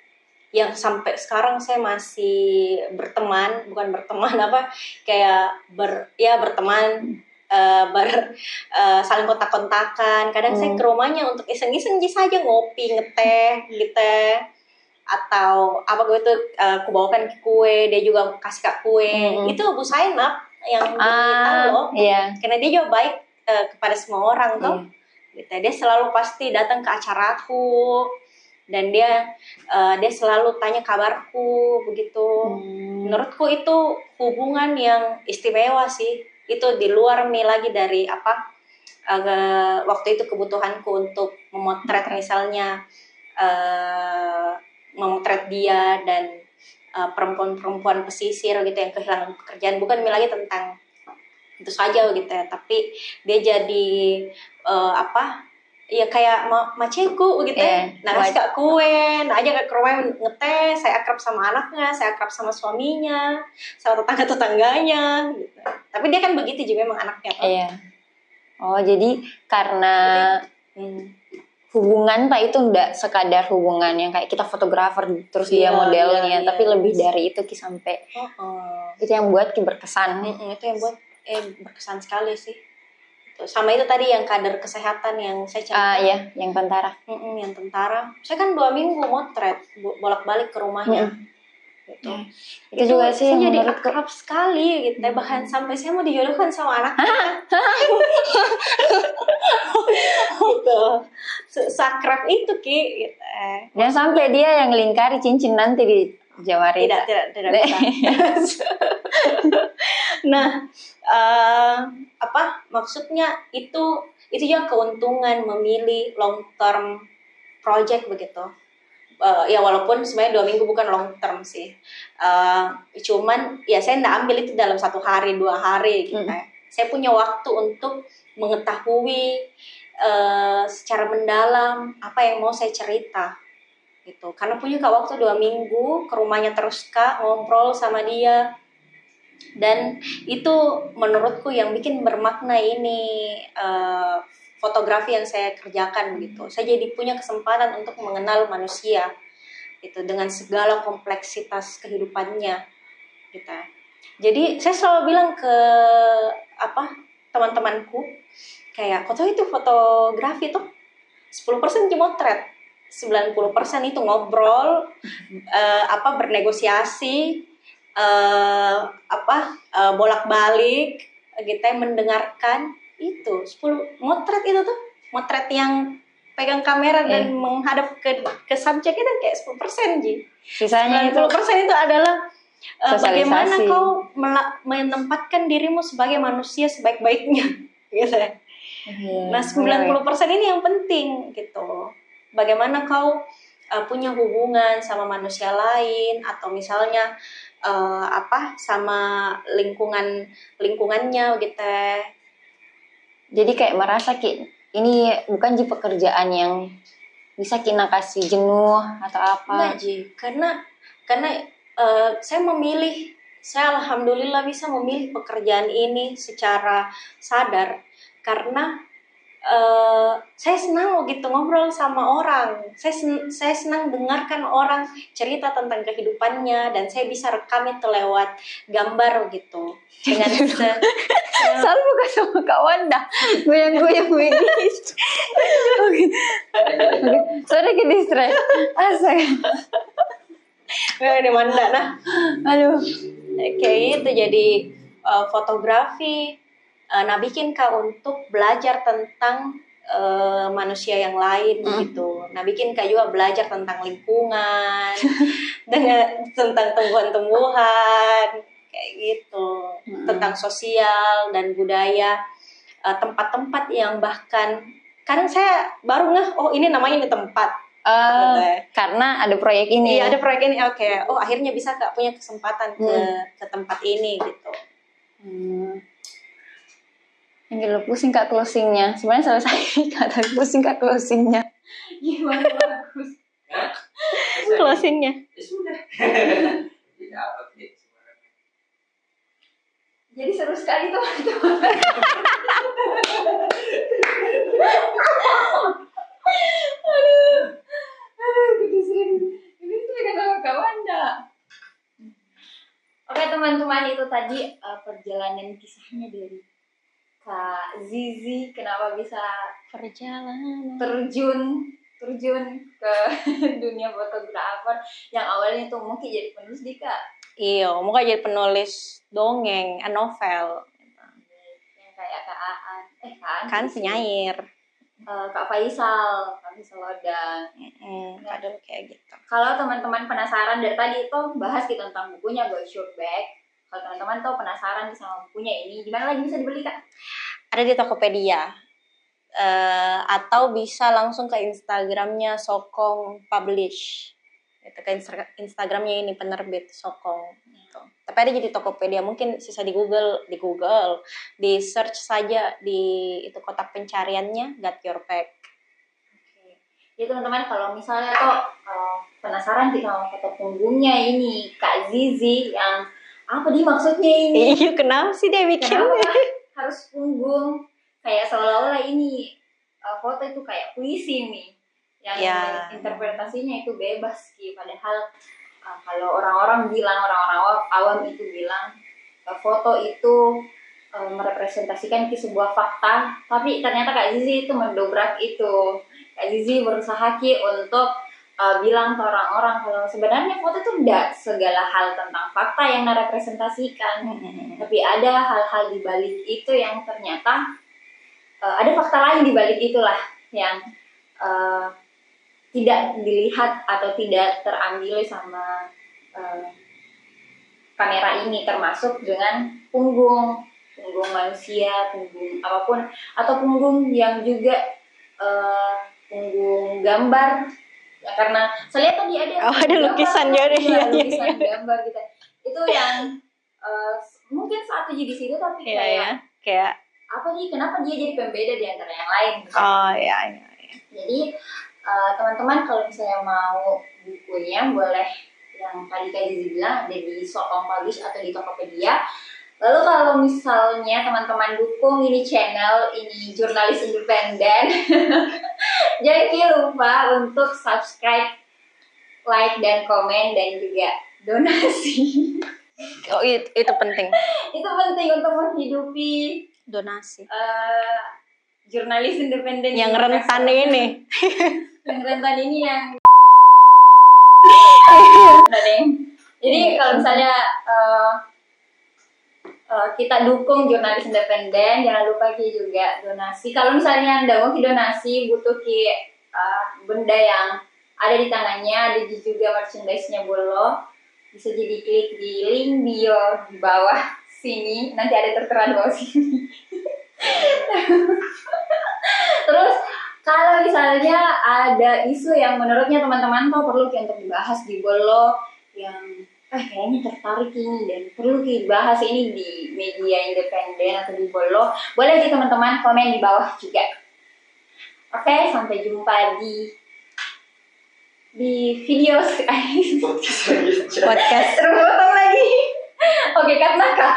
yang sampai sekarang saya masih berteman, bukan berteman apa, kayak berteman, saling kontak-kontakan. Kadang saya ke rumahnya untuk iseng-iseng saja ngopi, ngeteh gitu, atau apa gitu, aku bawakan kue, dia juga kasih kak kue. Itu Bu Sainap yang kita loh, karena dia juga baik kepada semua orang tuh. Gitu. Dia selalu pasti datang ke acaraku, dan dia selalu tanya kabarku begitu. Menurutku itu hubungan yang istimewa sih. Itu di luar lagi dari waktu itu kebutuhanku untuk memotret, misalnya memotret dia dan perempuan-perempuan pesisir gitu yang kehilangan pekerjaan, bukan lagi tentang itu saja gitu ya, tapi dia jadi ya kayak maceku gitu ya. Nah, kasih kak kue, nah aja ke rumah ngeteh, saya akrab sama anaknya, saya akrab sama suaminya, sama tetangga-tetangganya gitu. Tapi dia kan begitu juga memang anaknya kan. Iya. Oh, jadi karena hubungan Pak itu enggak sekadar hubungan yang kayak kita fotografer terus dia modelnya, tapi lebih dari itu Ki, sampai itu yang buat Ki berkesan. Itu yang buat berkesan sekali sih. Sama itu tadi yang kader kesehatan yang saya cerita. Iya, yang tentara. Yang tentara. Saya kan 2 minggu motret, bolak-balik ke rumahnya. Gitu. Itu juga sih saya jadi menurutku akrab sekali gitu. Bahkan sampai saya mau dijodohkan sama anaknya. Gitu. Sakrab itu Ki gitu. Jangan sampai dia yang lingkari cincin nanti di jawari. Tidak bisa. Nah, maksudnya itu juga keuntungan memilih long term project begitu. Ya walaupun sebenarnya 2 minggu bukan long term sih, cuman ya saya nggak ambil itu dalam 1 hari 2 hari gitu. Saya punya waktu untuk mengetahui secara mendalam apa yang mau saya cerita gitu. Karena punya waktu 2 minggu ke rumahnya terus Kak, ngobrol sama dia. Dan itu menurutku yang bikin bermakna ini fotografi yang saya kerjakan gitu. Saya jadi punya kesempatan untuk mengenal manusia gitu dengan segala kompleksitas kehidupannya gitu. Jadi saya selalu bilang ke teman-temanku, kayak foto itu fotografi tuh 10% motret, 90% itu ngobrol, bernegosiasi, bolak-balik gitu, mendengarkan. Itu 10 motret itu tuh, motret yang pegang kamera dan menghadap ke subjek itu kayak 10% Ji. Sisanya 90% itu adalah bagaimana kau menempatkan dirimu sebagai manusia sebaik-baiknya gitu. Nah, 90% ini yang penting gitu. Bagaimana kau punya hubungan sama manusia lain, atau misalnya sama lingkungannya gitu. Jadi kayak merasa Ki, ini bukan pekerjaan yang bisa kita kasih jenuh atau apa. Enggak Ji, karena saya alhamdulillah bisa memilih pekerjaan ini secara sadar, karena saya senang gitu ngobrol sama orang. Saya senang dengarkan orang cerita tentang kehidupannya, dan saya bisa rekam itu lewat gambar gitu. Dengan selalu bukan sama Kak Wanda, goyang-goyang begitu. Oke. Sorry ke distract. Astaga. Di Wanda nah. Aduh. kayak gitu. Jadi fotografi nah bikin Kak untuk belajar tentang manusia yang lain gitu. Nah bikin Kak juga belajar tentang lingkungan, dengan tentang tumbuhan-tumbuhan kayak gitu, tentang sosial dan budaya, tempat-tempat yang bahkan kadang saya baru ngeh, oh ini namanya ini tempat. Karena ada proyek ini. Iya, ada proyek ini. Oke. Oh, akhirnya bisa Kak punya kesempatan ke tempat ini gitu. Yang pusing Kak closingnya. Sebenarnya selesai Kak, tapi pusing Kak closingnya. Gimana bagus? Closingnya. Ya sudah. Jadi seru sekali teman-teman. Ini kan sama kawan dah. Oke teman-teman, itu tadi perjalanan kisahnya dari Kak Zizi, kenapa bisa Perjalanan terjun ke dunia fotografer yang awalnya tuh mungkin jadi penulis di Kak. Iya, mau jadi penulis dongeng, novel. Yang kayak Kak Aan, Kan penyair. Kak Faisal Lodan. Kadang kayak gitu. Kalau teman-teman penasaran dari tadi itu bahas kita tentang bukunya Got Your Back. Kalau teman-teman tuh penasaran sama bukunya ini, di mana lagi bisa dibeli Kak? Ada di Tokopedia. Atau bisa langsung ke Instagramnya Sokong Publish. Itu ke Instagramnya ini penerbit Sokong. Gitu. Tapi ada jadi Tokopedia, mungkin bisa di Google, di search saja di itu kotak pencariannya Got Your Back. Jadi teman-teman kalau misalnya kok penasaran kita sama foto punggungnya ini Kak Zizi yang apa dia maksudnya ini? Iya, kenapa sih dia bikin? Kenapa harus punggung? Kayak seolah-olah ini foto itu kayak puisi nih, yang interpretasinya itu bebas sih. Padahal kalau orang awam itu bilang foto itu merepresentasikan sebuah fakta, tapi ternyata Kak Zizi itu mendobrak itu. Kak Zizi berusaha untuk bilang ke orang-orang kalau sebenarnya foto itu tidak segala hal tentang fakta yang merepresentasikan, tapi ada hal-hal di balik itu yang ternyata ada fakta lain di balik itulah yang tidak dilihat atau tidak terambil sama kamera ini, termasuk dengan punggung manusia, punggung apapun, atau punggung yang juga punggung gambar. Ya, karena saya lihat tadi ada lukisan juga lukisan gambar gitu. Itu yang mungkin satu di situ tapi kayak apa nih, kenapa dia jadi pembeda di antara yang lain gitu. Iya. Jadi teman-teman kalau misalnya mau bukunya boleh yang tadi Kak Zizi bilang ada di Sokong Publish atau di Tokopedia. Lalu kalau misalnya teman-teman dukung ini channel, ini jurnalis independen, jangan lupa untuk subscribe, like, dan komen, dan juga donasi. Oh, itu penting. Itu penting untuk menghidupi donasi. Jurnalis independen yang rentan ini. Yang rentan ini yang jadi kalau misalnya kita dukung jurnalis independen, jangan lupa Ki juga donasi. Kalau misalnya Anda mau Ki donasi, butuh Ki benda yang ada di tangannya, ada juga merchandise-nya Bolo, bisa jadi klik di link bio di bawah sini, nanti ada tertera di bawah sini. Terus kalau misalnya ada isu yang menurutnya teman-teman tuh perlu untuk dibahas di Bolo, yang kayaknya tertarik ini dan perlu dibahas ini di media independen atau di Bolo, boleh sih teman-teman komen di bawah juga. Oke, sampai jumpa di video podcast terpotong lagi. Oke, karena Kak.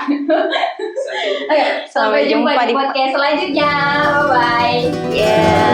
Sampai jumpa di podcast selanjutnya. Bye bye.